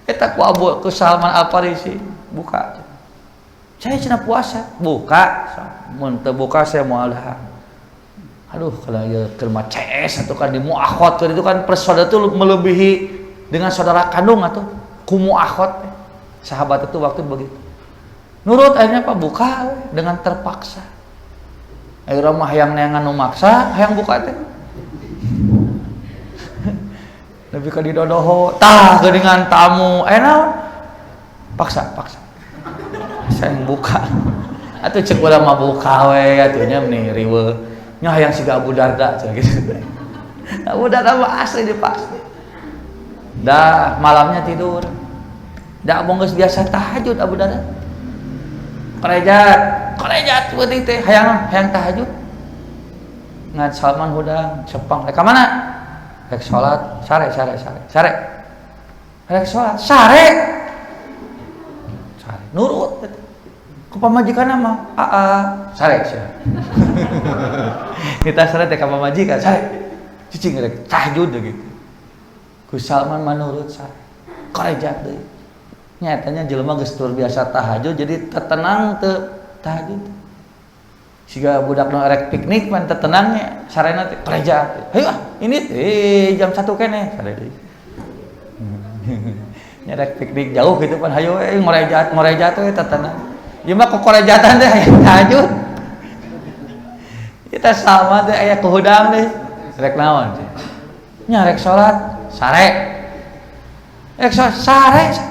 Speaker 1: Eta ku Abu ke Salman Al-Farisi, buka. Saya cenah puasa, buka. Mun teu buka saya moal dahar. Aduh, kalau ya kelma CS atau kan di muakhot itu kan persaudara itu melebihi dengan saudara kandung atau kumu akhot. Sahabat itu waktu begitu. Nurut akhirnya Pak buka dengan terpaksa. Akhirnya mah hayang neangan nu maksa, hayang buka teh. Lebih ka didodoho, tah geuningan tamu, naon? Paksa. Saya yang buka. Atuh ceuk urang mah buka we atuh nya meni riweuh. Nya hayang siga Abu Darda cenah gitu. Abu Darda mah asli dipaksa. Dah malamnya tidur. Da abang geus biasa tahajud Abu Darda. Korejat peuting teh hayang tahajud. Ngan Salman hudang sepang ka mana? Rek salat, sare. Rek salat, sare. Nurut. Ku pamajikanna mah sare sia. Kita sare teh ka pamajikan, sare. Cicing rek tahajud gitu. Ku Salman mah nurut sare. Korejat deui. Nyatanya jelema geus tur biasa tahajud jadi tetenang teu tahajud. Siga budak nu arek piknik pan tetenang nya sarena teh gereja. Hayu ini jam 1 keneh sare deui. Nya rek piknik jauh gitu pan hayu ngoreja teh tetenang. Ieu mah kokorejatan teh hayang tahajud. Kita sama teh aya kuhudang teh rek naon teh. Nya rek salat sare. Rek sare.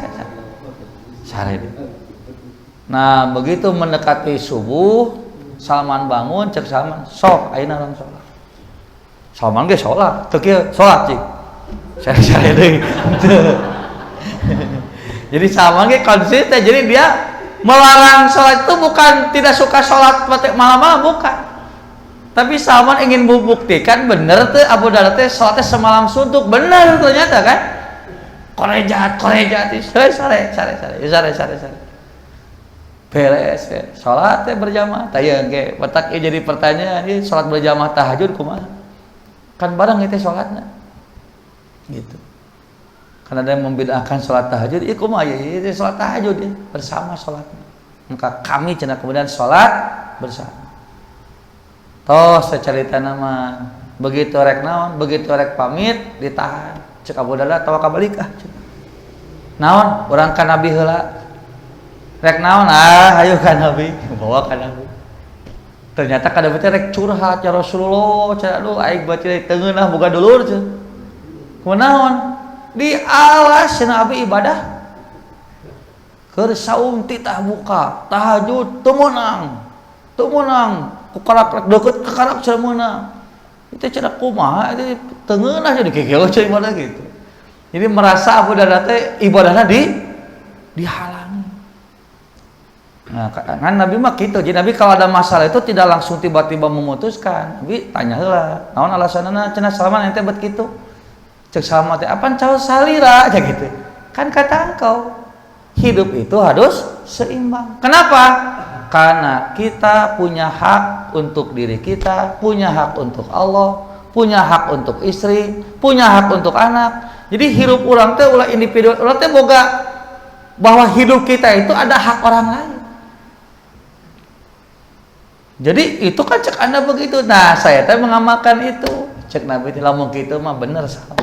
Speaker 1: Nah begitu mendekati subuh Salman bangun cek Salman sok ayeuna urang salat. Salman ge salat teu kieu salat cik. Sare deui. Jadi Salman ge konsisten, jadi dia melarang salat itu bukan tidak suka salat malam-malam, bukan. Tapi Salman ingin membuktikan bener teh Abu Darda teh salatnya semalam suntuk, bener ternyata kan. Korejat sare. Beres salat teh berjamaah. Tah ge petak jadi pertanyaan, ieu salat berjamaah tahajud kumaha? Kan bareng itu salatna. Gitu. Karena ada yang membid'ahkan salat tahajud, ieu kumaha ieu salat tahajud ya, bersama salatna. Maka kami cenah kemudian salat bersama. Toh sacaritana mah begitu rek naon, begitu rek pamit ditahan. Cek Abu Darda tawa kabalik naon urang ka Nabi heula rek naon hayu ka Nabi bawa ka Nabi ternyata ka Nabi teh rek curhat ya Rasulullah cenah aduh aing bae teungeunah boga dulur cenah kunaon di alas cenah abi ibadah keur saum titah buka tahajud teu meunang ku karak deukeut ka karak cenah meunang itu cenah kumaha itu teungeunah jadi kekeuh cai ibadah gitu. Jadi merasa Abu Darda teh ibadahna dihalangi. Nah, kan Nabi mah gitu. Jadi Nabi kalau ada masalah itu tidak langsung tiba-tiba memutuskan. Nabi tanya heula, naon alasanna cenah Salman ente bet kitu? Cek Salman teh apan caos salira aja gitu. Kan kata engkau, hidup itu harus seimbang. Kenapa? Karena kita punya hak untuk diri kita, punya hak untuk Allah, punya hak untuk istri, punya hak untuk anak. Jadi hidup orang teh ulah individu, orang teh boga bahwa hidup kita itu ada hak orang lain. Jadi itu kan cek Anda begitu. Nah, saya teh mengamalkan itu. Cek Nabi teh lamun kitu mah bener salah.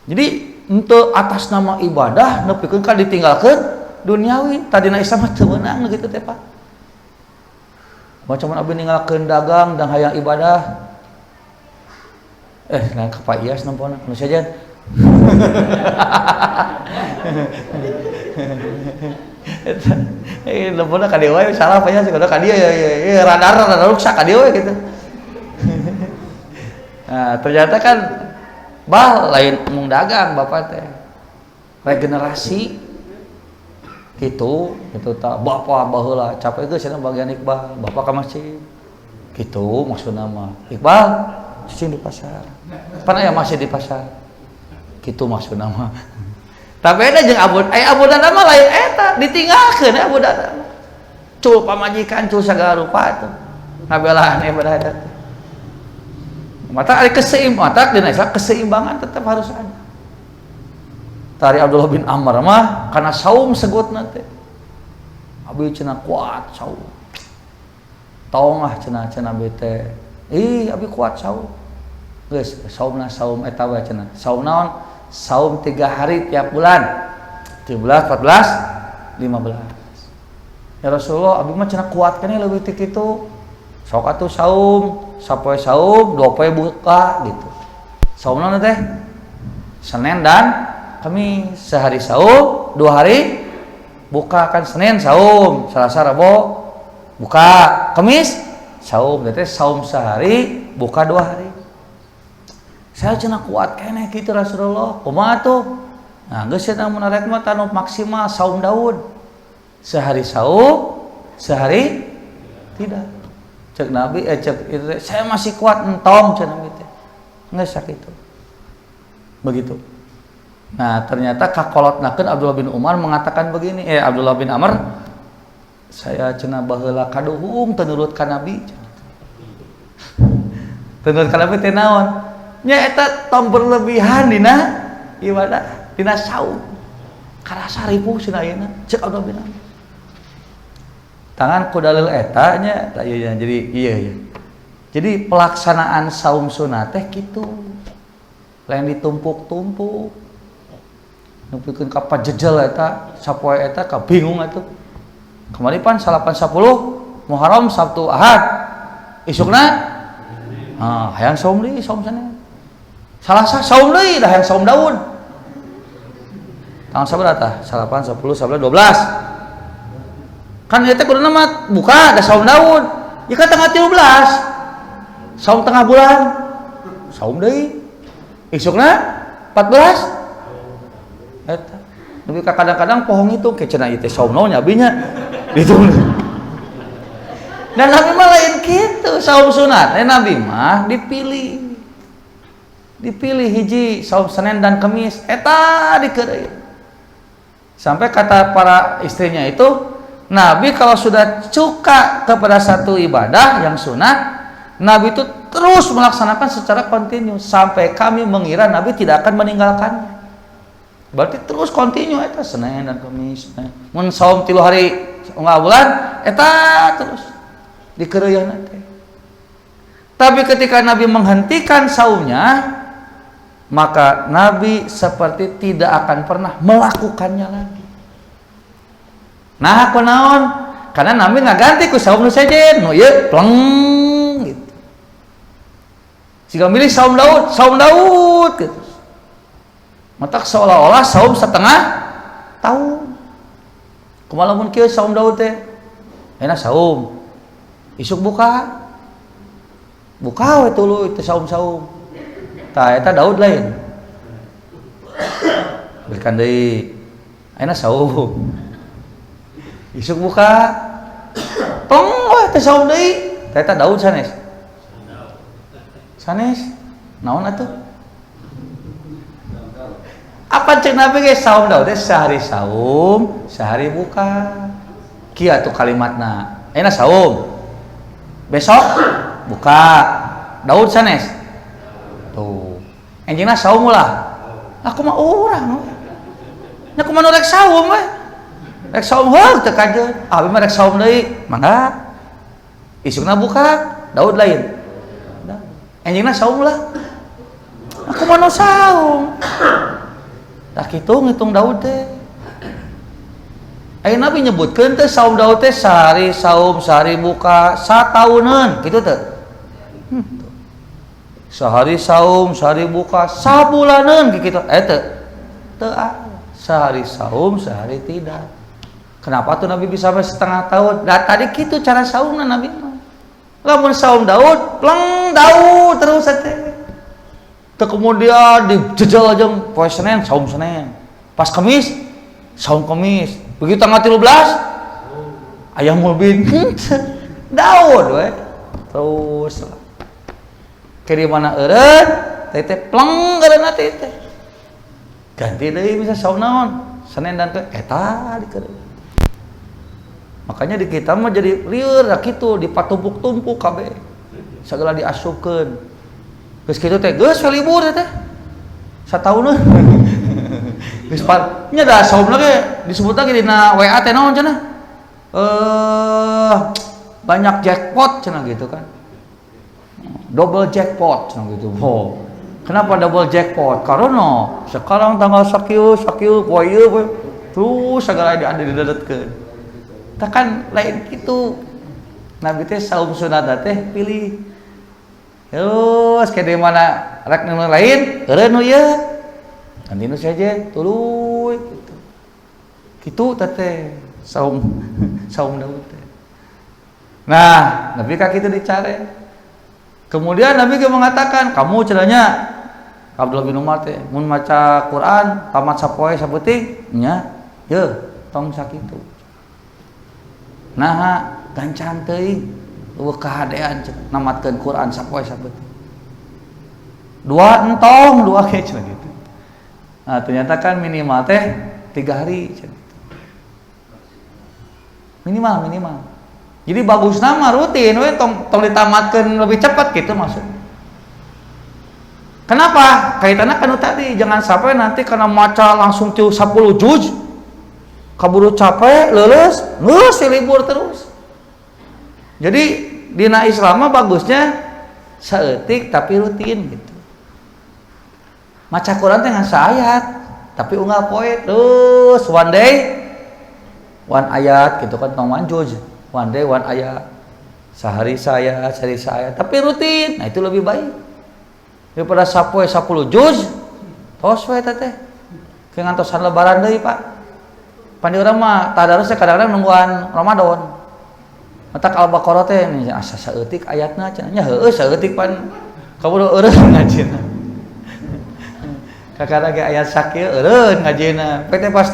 Speaker 1: Jadi untuk atas nama ibadah nepikeun ka ditinggalkeun duniawi, tadina Islam teu meunang gitu teh Pak. Macam abdi ninggalkeun dagang dan hayang ibadah. Nah ka Pak Iyas nampona nu saja. Nampona ka dieu we salah Pak Iyas ka dieu ya radar ruksak ka dieu gitu. Nah, ternyata kan lain mung dagang Bapak teh. Regenerasi gitu tak bapak baheula capek geus cenah bagian Iqbal bapak ka masjid gitu maksudna mah Iqbal cicing di pasar pan aya masjid di pasar gitu maksudna mah Tapi ada jeung abodana mah lain eta, ditinggalkeun abodana. Cul pamajikan, cul sagala rupa tuh. Ngabelaan ibadah. Mata ada keseimbangan tetap harus ada. Tari Abdullah bin Amr mah karena saum segutna teh. Abi cenah kuat saum. Taong ah cenah bete. Abi kuat saum. Geus saumna saum eta wae cenah. Saum naon? Saum 3 hari tiap bulan. 13, 14, 15. Ya Rasulullah, abi mah cenah kuat keneh leuwih ti kitu. Sok atuh saum, sapoe saum, 2 poe buka gitu. Saum naon teh? Senin dan Kamis. Sehari saum, 2 hari buka, kan Senin saum, Selasa Rabu buka, Kamis saum. Berarti saum sehari, buka 2 hari. Saya cenah kuat keneh kitu Rasulullah. Kumaha tuh? Nah, geus cenah mun arek mah tanu maksimal saum Daud. Sehari saum, sehari tidak. Cek Nabi, cek itu, saya masih kuat entong cek Nabi teh. Geus sakitu. Begitu. Nah, ternyata kakolotnakeun Abdullah bin Umar mengatakan begini, Abdullah bin Amr, saya cenah baheula kaduhung teu nurut ka Nabi. Teu nurut ka Nabi teh naon? Nya eta tong berlebihan dina ibadah, dina saum. Karasa ripuh cenah ayeuna, cek Abdullah bin Amr. Tangan ku dalil eta nya, jadi iya. Jadi pelaksanaan saum sunat teh kitu. Lain ditumpuk-tumpuk. Numpikeun ka pajejel eta, sapoe eta ka bingung atuh. Kamari pan salapan 10 Muharram Sabtu Ahad. Isukna hayang saum deui, saum Senin. Salasa saum deui, dah hayang saum Daud. Tanggal sabaraha tah? Salapan, 10, 11, 12. Kan eta kuduna mah buka da saum Daud. Ieu kan tanggal 13. Saum tengah bulan. Saum deui. Isukna 14. Eta. Tapi kadang-kadang pohong itu ke cenah ieu teh saum naon nya abinya. Gitu. Dan Nabi mah lain kitu, saum sunat. Nabi mah dipilih hiji saum Senin dan Kamis. Eta dikeureuy. Sampai kata para istrinya itu, Nabi kalau sudah suka kepada satu ibadah yang sunat, Nabi itu terus melaksanakan secara kontinu sampai kami mengira Nabi tidak akan meninggalkannya. Berarti terus kontinu eta Senin dan Kamis. Mun saum 3 hari unggal bulan eta terus dikeureuyeun teh. Tapi ketika Nabi menghentikan saumnya, maka Nabi seperti tidak akan pernah melakukannya lagi. Nah, kunaon? Karena Nabi ngaganti ku saum nu sejen, nu ieu pleng gitu. Siga milih saum Daud gitu. Matak seolah-olah saum setengah tahun. Kumaha lamun kieu saum Daud teh? Enak saum. Isuk buka. Buka we tuluy teh saum-saum. Tah eta Daud lain. Berikan deui. Enak saum. Isuk buka. Tong we teh saum deui. Tah eta Daud sanes. Sanes. Naon atuh? Apa cek Nabi ge saum Daud teh sehari saum, sehari buka. Kieu atuh kalimatna. Enak saum. Besok buka. Daud sanes. Tuh. Enjingna saum ulah. Aku mah urang we. Nya kumaha rek saum we. Rek saum heug teu kajeun. Abi mah rek saum deui, mangga. Isukna buka, Daud lain. Enjingna saum ulah. Aku mah nu saum. Tah kitu ngitung Daud teh. Aya Nabi nyebutkeun teh saum Daud teh sehari saum, sehari buka, satauneun, kitu teh. Sehari saum, sehari buka, sabulaneun kitu. Teu. Teu sehari saum, sehari tidak. Kenapa tuh Nabi bisa sampai setengah tahun? Nah, tadi kitu cara saumna Nabi mah. Lamun saum Daud, pleng Daud terus teh. Kemudian dijejel aja poe Senin, saum Senin. Pas Kamis, saum Kamis. Begitu tanggal 13, aya mulbin Daud we. Terus ke di mana eureun, teh pleng eureunna teh. ganti deui bisa saum naon Senin dan eta dikeureuh. Makanya di kita mah jadi lieur da kitu dipatumpuk-tumpuk kabeh sagala diasupkeun geus kitu teh geus libur teh satahunan geus nya da saum lagi disebut lagi dina WA teh naon cenah banyak jackpot cenah gitu kan, double jackpot cenah gitu. Kenapa double jackpot? Karena sekarang tanggal sakieu poe ieu terus segala ada didadetkeun. Tah kan lain kitu. Nabi teh saum sunat teh pilih. Terus ke di mana rek nu lain, eureun nu ieu. Nanti nu saja tuluy gitu. Kitu teh saum Daud teh. Nah, Nabi ka kitu dicare. Kemudian Nabi juga mengatakan, kamu cenanya Abdullah bin Umar teh mun maca Quran tamat sapoe saeutik nya yeuh tong sakitu. Nah, gancang teuing eueuh kahadean namatkeun Quran sapoe saeutik. Dua entong dua ge cenah gitu. Nah, ternyata kan minimal teh 3 hari cenah. Minimal. Jadi bagus nama rutin we tong ditamatkeun lebih cepat gitu maksudnya. Kenapa? Kaitannya kan tadi jangan sampai nanti karena maca langsung 10 juz kaburu capek, leuleus, geus libur terus. Jadi dina Islam mah bagusnya saeutik tapi rutin gitu. Maca Quran teh ngan saayat, tapi unggal poe terus one day one ayat gitu kan tong one juz. One day one ayat. Sehari saya, tapi rutin. Nah, itu lebih baik. Daripada sapoe 10 juz tos we teh ke ngantosan lebaran deui Pak. Pandi urang mah tadarus kadang-kadang nungguan Ramadan. Matak Al-Baqarah teh asa saeutik ayatna cenah nya heueuh saeutik pan kaburu eureun ngajina. Kakara ge ayat sakieu eureun ngajina. Pete pas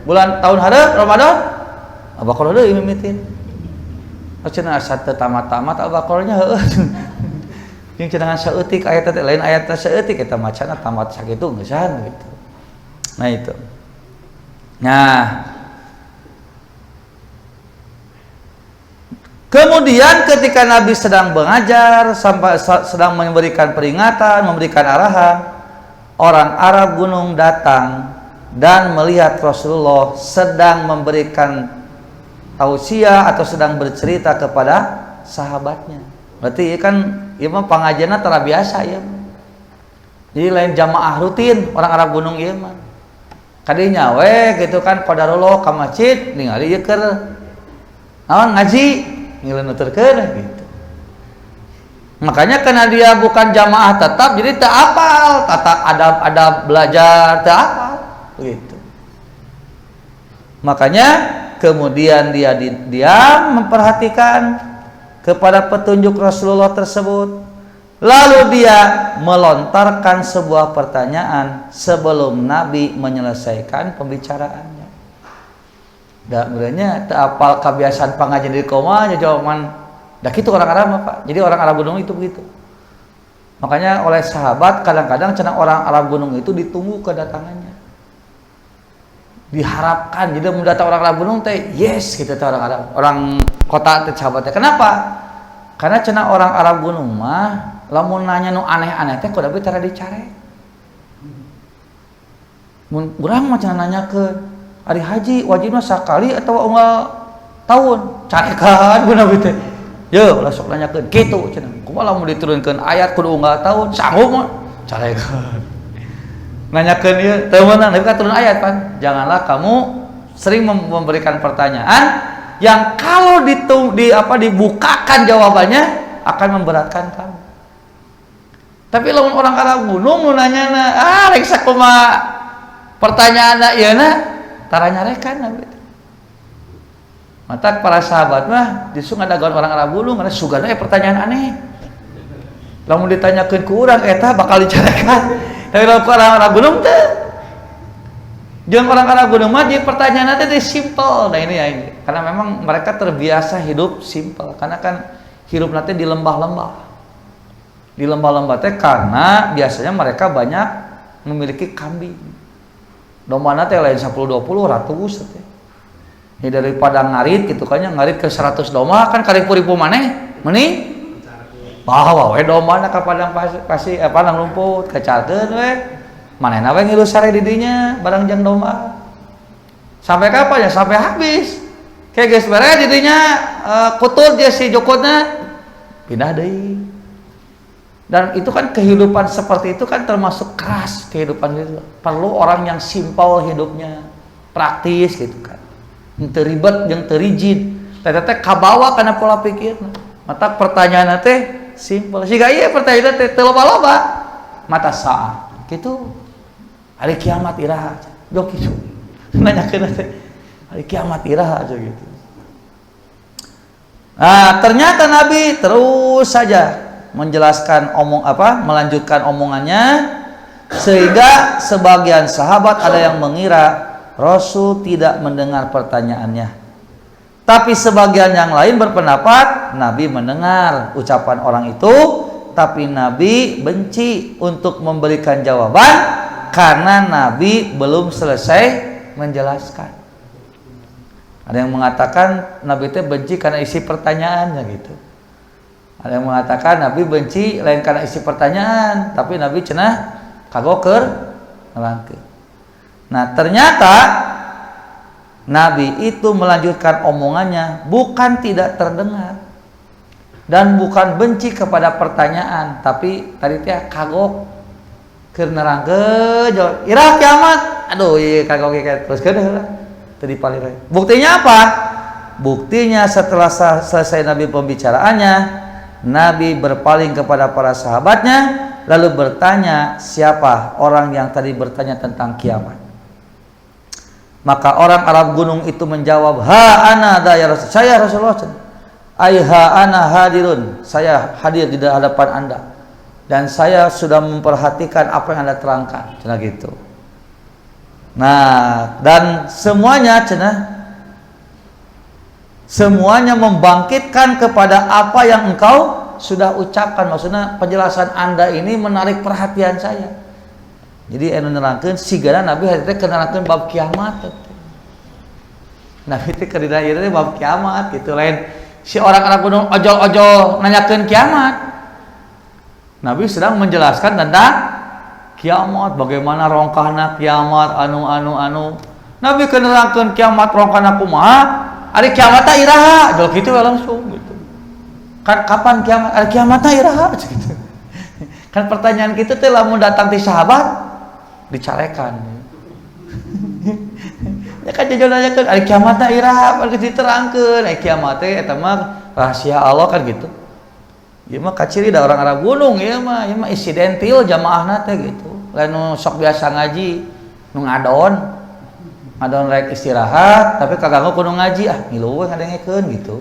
Speaker 1: bulan tahun hareup Ramadan Al-Baqarah deui mimitin. Cenah asa teu tamat-tamat Al-Baqarahnya heueuh. Yang cenah saeutik ayat teh lain ayat saeutik eta macana tamat sakitu geusaan gitu. Nah itu. Nah. Kemudian ketika Nabi sedang mengajar sampai sedang memberikan peringatan, memberikan arahan, orang Arab gunung datang dan melihat Rasulullah sedang memberikan tausiah atau sedang bercerita kepada sahabatnya. Berarti kan ieu mah pangajianna tara biasa ieu. Jadi lain jamaah rutin orang Arab gunung ieu mah. Kadinya we gitu kan qadarullah ka masjid ningali ieu keur naon ngaji ngileunuturkeun gitu. Makanya karena dia bukan jamaah tetap jadi teu apal tata adab-adab belajar teu apal begitu. Makanya kemudian dia diam memperhatikan kepada petunjuk Rasulullah tersebut, lalu dia melontarkan sebuah pertanyaan sebelum Nabi menyelesaikan pembicaraannya. Da benernya teu apal kebiasaan pangajian di koma jawaban da kitu orang Arab Pak. Jadi orang Arab gunung itu begitu. Makanya oleh sahabat kadang-kadang cenah orang Arab gunung itu ditunggu kedatangannya. Diharapkan jadi mun datang orang Arab gunung teh yes gitu teh orang Arab orang kota teh sahabatnya. Kenapa? Karena cenah orang Arab gunung mah lamun nanya nu aneh-aneh teh kudu tara dicare. Mun urang mah cenah nanya ke ari haji wajibna sakali atau unggal tahun carekan kunabi teh. Yeuh ulah sok nanyakeun kitu cenah. Kumaha lamun diturunkeun ayat kudu unggal tahun sanggup mah carekan. Nanyakeun ieu teu meunang tapi turun ayat pan. Janganlah kamu sering memberikan pertanyaan yang kalau dibukakan jawabannya akan memberatkan kamu. Tapi lamun orang Arab gunung nu nanyana rek sakumaha pertanyaanna ieu na tara nyarekan Nabi. Mata para sahabat mah justru ngadaguan orang Arab gunung karena sugana pertanyaan aneh. Lamun ditanyakeun ku urang eta bakal dicarekan. Tapi lamun orang Arab gunung teh jeung orang Arab gunung mah jadi pertanyaan teh simpel. Nah ini ya ini. Karena memang mereka terbiasa hidup simpel. Karena kan hidup nanti di lembah-lembah. Di lembah-lembah teh karena biasanya mereka banyak memiliki kambing. Domana teh lain 10-20 ratus teh. Ini daripada ngarit gitu kan, ngarit ke 100 domba kan kali ribu maneh meni bawa we domana ka padang pasir padang rumput kecakeun we manehna we ngilu sare di dinya barang jang domba sampai kapan ya sampai habis kayak geus bare di dinya kutul dia si jokotna pindah deui. Dan itu kan kehidupan seperti itu kan termasuk keras kehidupan itu. Perlu orang yang simpel hidupnya, praktis gitu kan. Yang terlibat, yang terigid. Tete kabawa karena pola pikir. Mata pertanyaan teh simpel. Siga iya pertanyaan teh loba-loba. Mata saah. Gitu. Hari kiamat iraha. Jok gitu. Nanyakeun teh. Hari kiamat iraha aja gitu. Nah, ternyata Nabi terus saja menjelaskan melanjutkan omongannya sehingga sebagian sahabat ada yang mengira Rasul tidak mendengar pertanyaannya. Tapi sebagian yang lain berpendapat Nabi mendengar ucapan orang itu, tapi Nabi benci untuk memberikan jawaban karena Nabi belum selesai menjelaskan. Ada yang mengatakan Nabi itu benci karena isi pertanyaannya gitu. Ada yang mengatakan Nabi benci lain karena isi pertanyaan, tapi Nabi cenah kagoker nerangkeun. Nah, ternyata Nabi itu melanjutkan omongannya bukan tidak terdengar dan bukan benci kepada pertanyaan, tapi tadi teh kagok keur nerangkeun ira kiamat. Aduh, ieu kagok terus keun tadi paling. Buktinya apa? Buktinya setelah selesai Nabi pembicaraannya, Nabi berpaling kepada para sahabatnya lalu bertanya siapa orang yang tadi bertanya tentang kiamat. Maka orang Arab gunung itu menjawab, ha ana da ya Rasul, saya Rasulullah. Ai ha ana hadirun, saya hadir di hadapan Anda dan saya sudah memperhatikan apa yang Anda terangkan. Cenah gitu. Nah, dan semuanya membangkitkan kepada apa yang engkau sudah ucapkan. Maksudnya penjelasan Anda ini menarik perhatian saya. Jadi anu nerangkeun sigana Nabi hari teh nerangkeun bab kiamat. Nabi teh keur dina ieu bab kiamat gitu, lain si orang Arab gunung ojol-ojol nanyakeun kiamat. Nabi sedang menjelaskan tentang kiamat, bagaimana rongkahna kiamat anu. Nabi keur nerangkeun kiamat rongkahna kumaha? Ari kiamat teh iraha, jol kitu langsung gitu. Kan kapan kiamat? Ari kiamat teh iraha gitu. Kan pertanyaan kita teh lamun datang ti sahabat dicarekan. Ya kan jajal nanyakeun ari kiamat teh iraha, bari diterangkeun. Ari kiamat teh eta mah rahasia Allah kan gitu. Ieu mah kaciri da orang Arab gunung ieu mah insidentil jamaahna teh gitu. Lain nu sok biasa ngaji, nu ngadon rek istirahat tapi kaganggu kudu ngaji ngilu we ngadengekeun gitu.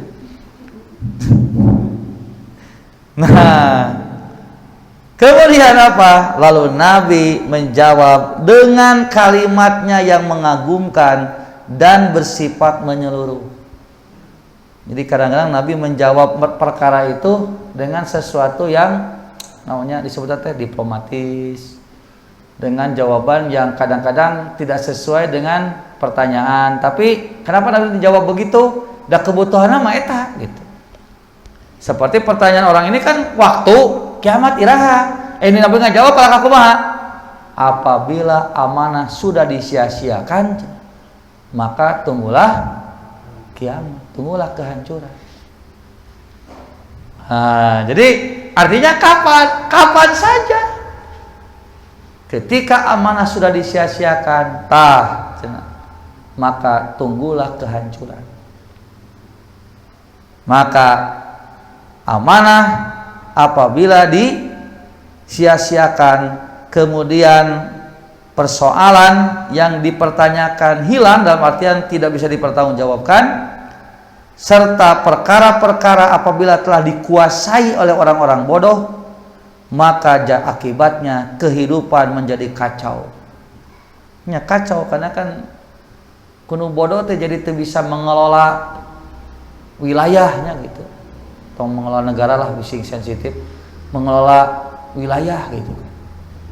Speaker 1: Nah, kemudian apa? Lalu Nabi menjawab dengan kalimatnya yang mengagumkan dan bersifat menyeluruh. Jadi kadang-kadang Nabi menjawab perkara itu dengan sesuatu yang namanya disebut diplomatis, dengan jawaban yang kadang-kadang tidak sesuai dengan pertanyaan. Tapi kenapa Nabi menjawab begitu? Da kebutuhanna mah eta gitu. Seperti pertanyaan orang ini kan waktu kiamat iraha. Ini Nabi ngajawab kalau kumaha? Apabila amanah sudah disia-siakan, maka tunggulah kiamat, tunggulah kehancuran. Nah, jadi artinya kapan? Kapan saja. Ketika amanah sudah disia-siakan, maka tunggulah kehancuran. Maka amanah apabila disia-siakan, kemudian persoalan yang dipertanyakan hilang dalam artian tidak bisa dipertanggungjawabkan, serta perkara-perkara apabila telah dikuasai oleh orang-orang bodoh, maka akibatnya kehidupan menjadi kacau. Ya kacau karena kan kuno bodoh teh jadi teu bisa mengelola wilayahnya gitu. Tong mengelola negara lah bising sensitif, mengelola wilayah gitu.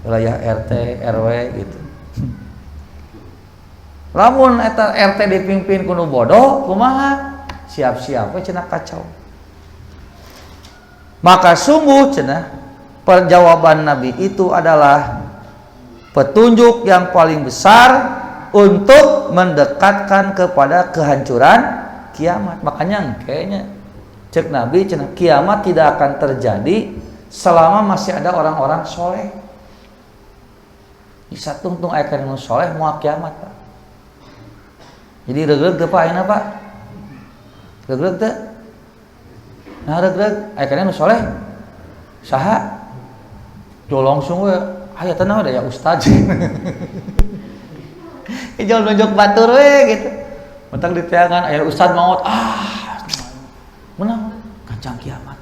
Speaker 1: Wilayah RT, RW gitu. Lamun eta RT dipimpin kudu bodoh, kumaha? Siap-siap we cenah kacau. Maka sungguh cenah perjawaban Nabi itu adalah petunjuk yang paling besar untuk mendekatkan kepada kehancuran kiamat. Makanya kayaknya cek Nabi cenah kiamat tidak akan terjadi selama masih ada orang-orang soleh. Bisa tungtung aya kana soleh moal kiamat, Pak. Jadi regreg teu Pak ayeuna, Pak? Regreg teu? Nah regreg aya kana soleh. Saha? Jo langsung we aya teh naon ya ustaz. Ijol nunjuk batur we gitu. Mentang diteangan aya ustaz maot menang kancang kiamat.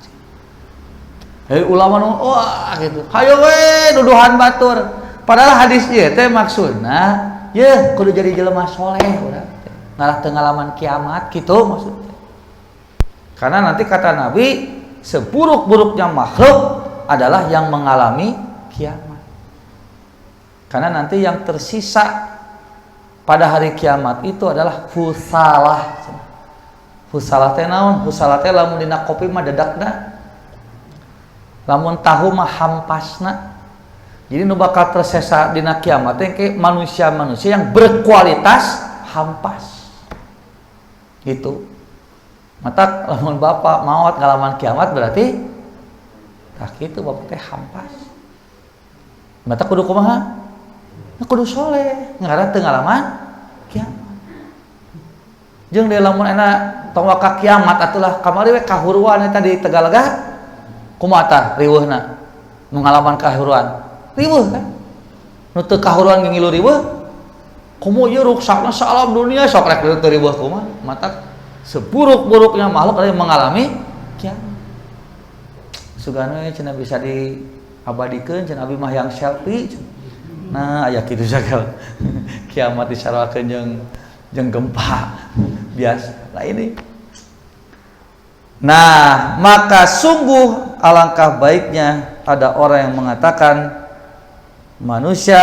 Speaker 1: Hei ulama nu wah gitu. Hayo we duduhan batur. Padahal hadis ieu teh maksudna ye kudu jadi jelema soleh urang teh. Ngalah teu ngalaman kiamat kitu maksudnya. Karena nanti kata Nabi seburuk-buruknya makhluk adalah yang mengalami kiamat. Karena nanti yang tersisa pada hari kiamat itu adalah husalah. Husalah teh naon? Husalah teh lamun dina kopi mah dedakna. Lamun tahu mah hampasna. Jadi nu bakal tersisa dina kiamat teh ke manusia-manusia yang berkualitas hampas. Gitu. Mata lamun bapak maot ngalaman kiamat berarti tak kitu bapak teh hampas. Mata kudu kumaha? Kudu soleh, ngaran teu ngalaman kiamat. Jeung di lamun enak tong waka kiamat atulah kamari we kahuruan eta di Tegalega. Kumaha tah riweuhna? Nu ngalaman kahuruan. Riweuh kan? Nu teu kahuruan ngilu riweuh. Kumu ieu ruksakna salam dunia sok rek teu riweuh kumaha? Mata seburuk-buruknya makhluk ada yang mengalami kiamat. Sugana cenah bisa diabadikeun cenah abi mah yang selfie. Nah, aya kitu sagal. Kiamat disarwakeun jeung gempa. Biasa. Lah ini. Nah, maka sungguh alangkah baiknya ada orang yang mengatakan manusia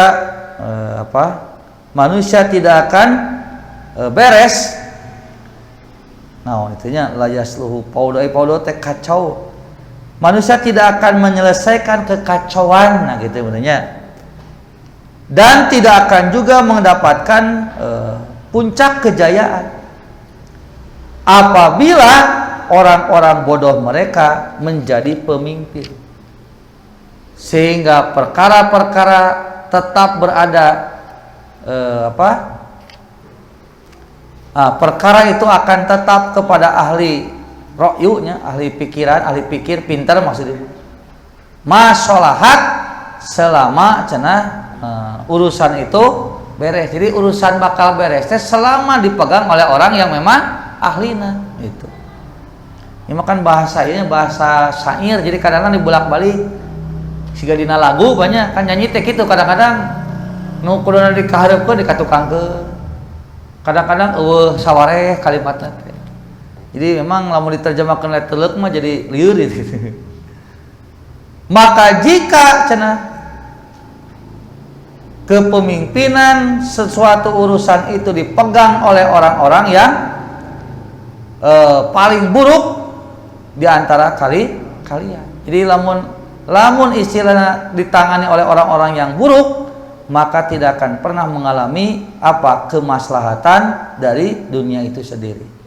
Speaker 1: manusia tidak akan beres. Nah, itunya la yasluhu paudo teh kacau. Manusia tidak akan menyelesaikan kekacauan, nah gitu benernya. Dan tidak akan juga mendapatkan puncak kejayaan apabila orang-orang bodoh mereka menjadi pemimpin, sehingga perkara-perkara tetap berada perkara itu akan tetap kepada ahli ro'yunya, ahli pikiran, ahli pikir pintar maksudnya masolahat selama cenah urusan itu beres. Jadi urusan bakal beres selama dipegang oleh orang yang memang ahlina itu. Ini makan bahasanya bahasa syair, jadi kadang-kadang dibolak-balik siga dina lagu banyak kan nyanyi teh gitu, kadang-kadang nu kuduna dikahareupeun dikatukangkeun, kadang-kadang eueuh sawareh kalimatna teh. Jadi memang lamun diterjemahkeun le teuleuk mah jadi lieur gitu. Maka jika cenah kepemimpinan sesuatu urusan itu dipegang oleh orang-orang yang paling buruk di antara kalian. Jadi lamun istilahnya ditangani oleh orang-orang yang buruk, maka tidak akan pernah mengalami kemaslahatan dari dunia itu sendiri.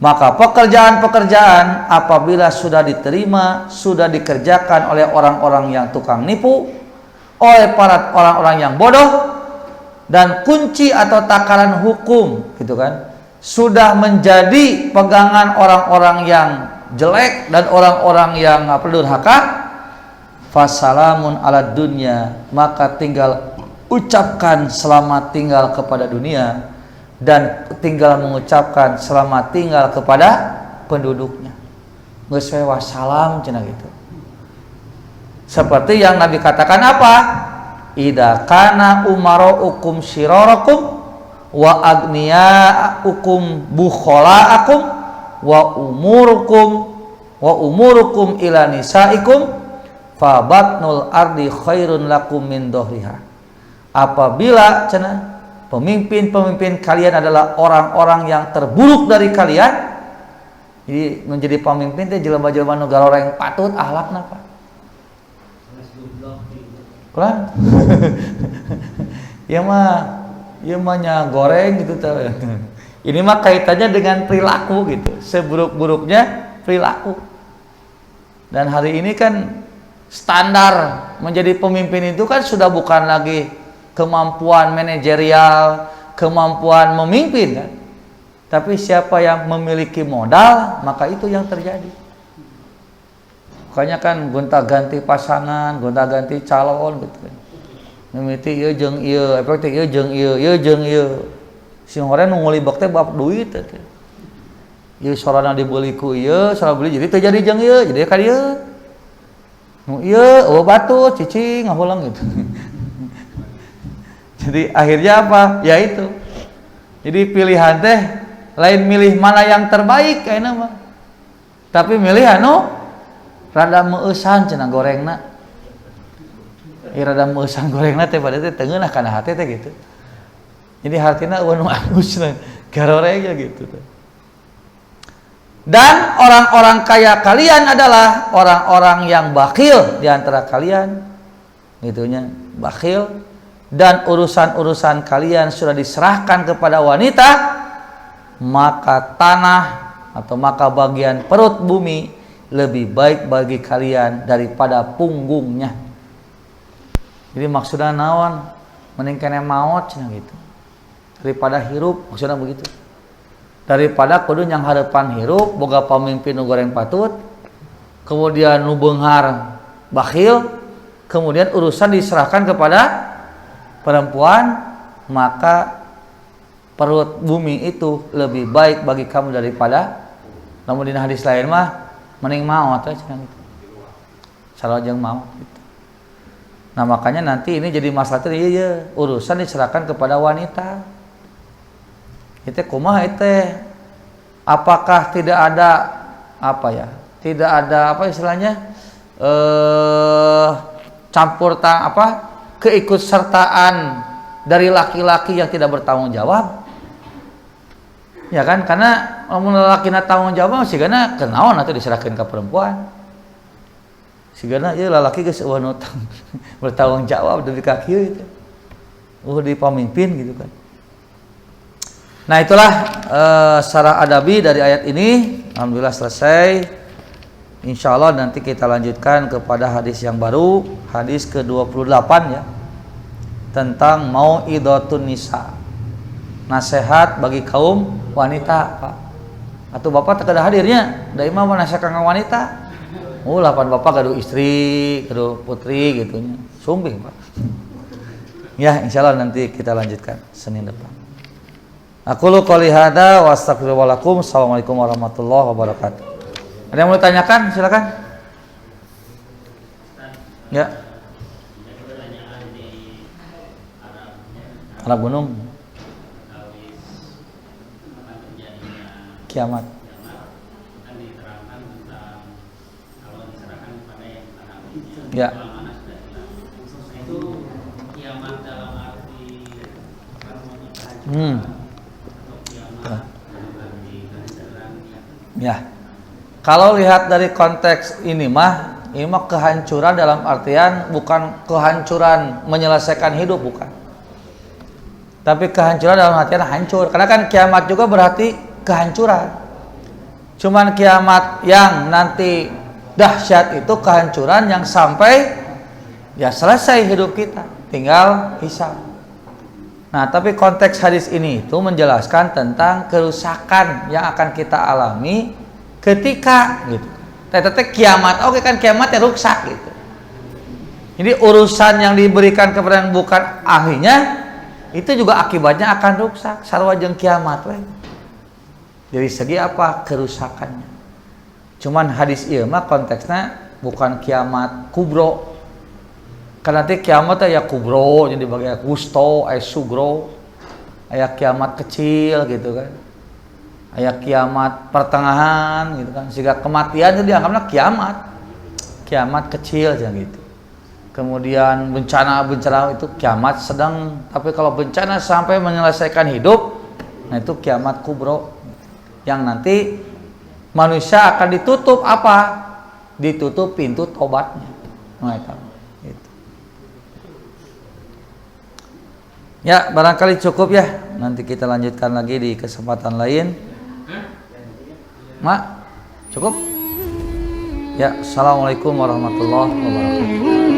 Speaker 1: Maka pekerjaan-pekerjaan apabila sudah diterima, sudah dikerjakan oleh orang-orang yang tukang nipu, oleh para orang-orang yang bodoh, dan kunci atau takaran hukum gitu kan sudah menjadi pegangan orang-orang yang jelek dan orang-orang yang durhaka, fasalamun ala dunya, maka tinggal ucapkan selamat tinggal kepada dunia dan tinggal mengucapkan selamat tinggal kepada penduduknya. Geus we wassalam cenah gitu. Seperti yang Nabi katakan apa? Idza kana umaraukum syirarakum wa aghniyaukum bukhalaakum wa umurukum ila nisaikum fa batnul ardi khairun lakum min dhahriha. Apabila cenah pemimpin-pemimpin kalian adalah orang-orang yang terburuk dari kalian. Jadi menjadi pemimpin teh jelema-jelema nu garoreng patut akhlakna Pak. Kurang. Ya mah nya goreng gitu teh. Ini mah kaitannya dengan perilaku gitu. Seburuk-buruknya perilaku. Dan hari ini kan standar menjadi pemimpin itu kan sudah bukan lagi kemampuan manajerial, kemampuan memimpin kan. Tapi siapa yang memiliki modal, maka itu yang terjadi. Makanya kan gonta-ganti pasangan, gonta-ganti calon gitu kan. Mimiti ieu jeung ieu, efek ieu jeung ieu. Si horen nu ngolibek teh bab duit teh. Ieu sorana dibeli ku ieu, sorana beli jadi teu jadi jeung ieu, jadi ka dieu. Nu ieu eueuh batu cicing ngahulang gitu. Jadi akhirnya apa? Ya itu. Jadi pilihan teh lain milih mana yang terbaik kayaknya mah. Tapi milih anu rada meusan cenah gorengna. Rada meusan gorengna teh pada teh teungeunah kana hate teh gitu. Jadi hartina eueuh nu alus garoreng gitu teh. Dan orang-orang kaya kalian adalah orang-orang yang bakhil di antara kalian. Gitunya, bakhil. Dan urusan-urusan kalian sudah diserahkan kepada wanita, maka tanah atau maka bagian perut bumi lebih baik bagi kalian daripada punggungnya. Jadi maksudnya naon? Mending kena maot cenah gitu. Daripada hirup, maksudnya begitu. Daripada kudu yang harapan hirup boga pamimpin nu goreng patut, kemudian nu beunghar bakhil, kemudian urusan diserahkan kepada perempuan, maka perut bumi itu lebih baik bagi kamu daripada. Namun di hadis lain mah mending maot we cenah gitu. Salajeng maot gitu. Nah, makanya nanti ini jadi masalah teh ieu urusan diserahkan kepada wanita. Itu kumaha itu? Apakah tidak ada apa ya? Tidak ada apa istilahnya? Campur keikutsertaan dari laki-laki yang tidak bertanggung jawab. Ya kan? Karena laki-laki tanggung jawab sih karena kenaon atuh diserahkeun ke perempuan. Sigana ieu lalaki geus eueuh nu bertanggung jawab demi ka kieu itu. Di pemimpin gitu kan. Nah, itulah secara adabi dari ayat ini. Alhamdulillah selesai. Insyaallah nanti kita lanjutkan kepada hadis yang baru, hadis ke-28 ya. Tentang mau'idhatun nisa. Nasihat bagi kaum wanita, Pak. Atau Bapak teu kada hadirnya, da imam nasihat ka wanita. 8 Bapak gaduh istri, gaduh putri gitu nya. Sumping, Pak. Ya, insyaallah nanti kita lanjutkan Senin depan. Aqulu qouli hadza wa astaghfirullahaladzim. Assalamualaikum warahmatullahi wabarakatuh. Ada yang mau ditanyakan? Silakan. Ya. Arab gunung. Kiamat. Ya. Ya. Kalau lihat dari konteks ini mah kehancuran dalam artian bukan kehancuran menyelesaikan hidup, bukan. Tapi kehancuran dalam artian hancur. Karena kan kiamat juga berarti kehancuran. Cuman kiamat yang nanti dahsyat itu kehancuran yang sampai ya selesai hidup kita, tinggal hisab. Nah, tapi konteks hadis ini itu menjelaskan tentang kerusakan yang akan kita alami ketika gitu. Teteh kiamat, oke kan kiamatnya rusak gitu. Jadi urusan yang diberikan kepada yang bukan ahlinya itu juga akibatnya akan rusak. Sarua jeung kiamat we. Dari segi apa kerusakannya. Cuman hadis ieu mah konteksnya bukan kiamat kubro. Karena nanti kiamat ya kubro, jadi bagian gusto, sugro, aya kiamat kecil gitu kan, aya kiamat pertengahan gitu kan, sehingga kematian itu dianggapnya kiamat kecil jangan gitu. kemudian bencana itu kiamat sedang. Tapi kalau bencana sampai menyelesaikan hidup, nah itu kiamat kubro, yang nanti manusia akan ditutup apa? Ditutup pintu tobatnya. Nah, itu. Ya, barangkali cukup ya. Nanti kita lanjutkan lagi di kesempatan lain. Mak, cukup? Ya, assalamualaikum warahmatullahi wabarakatuh.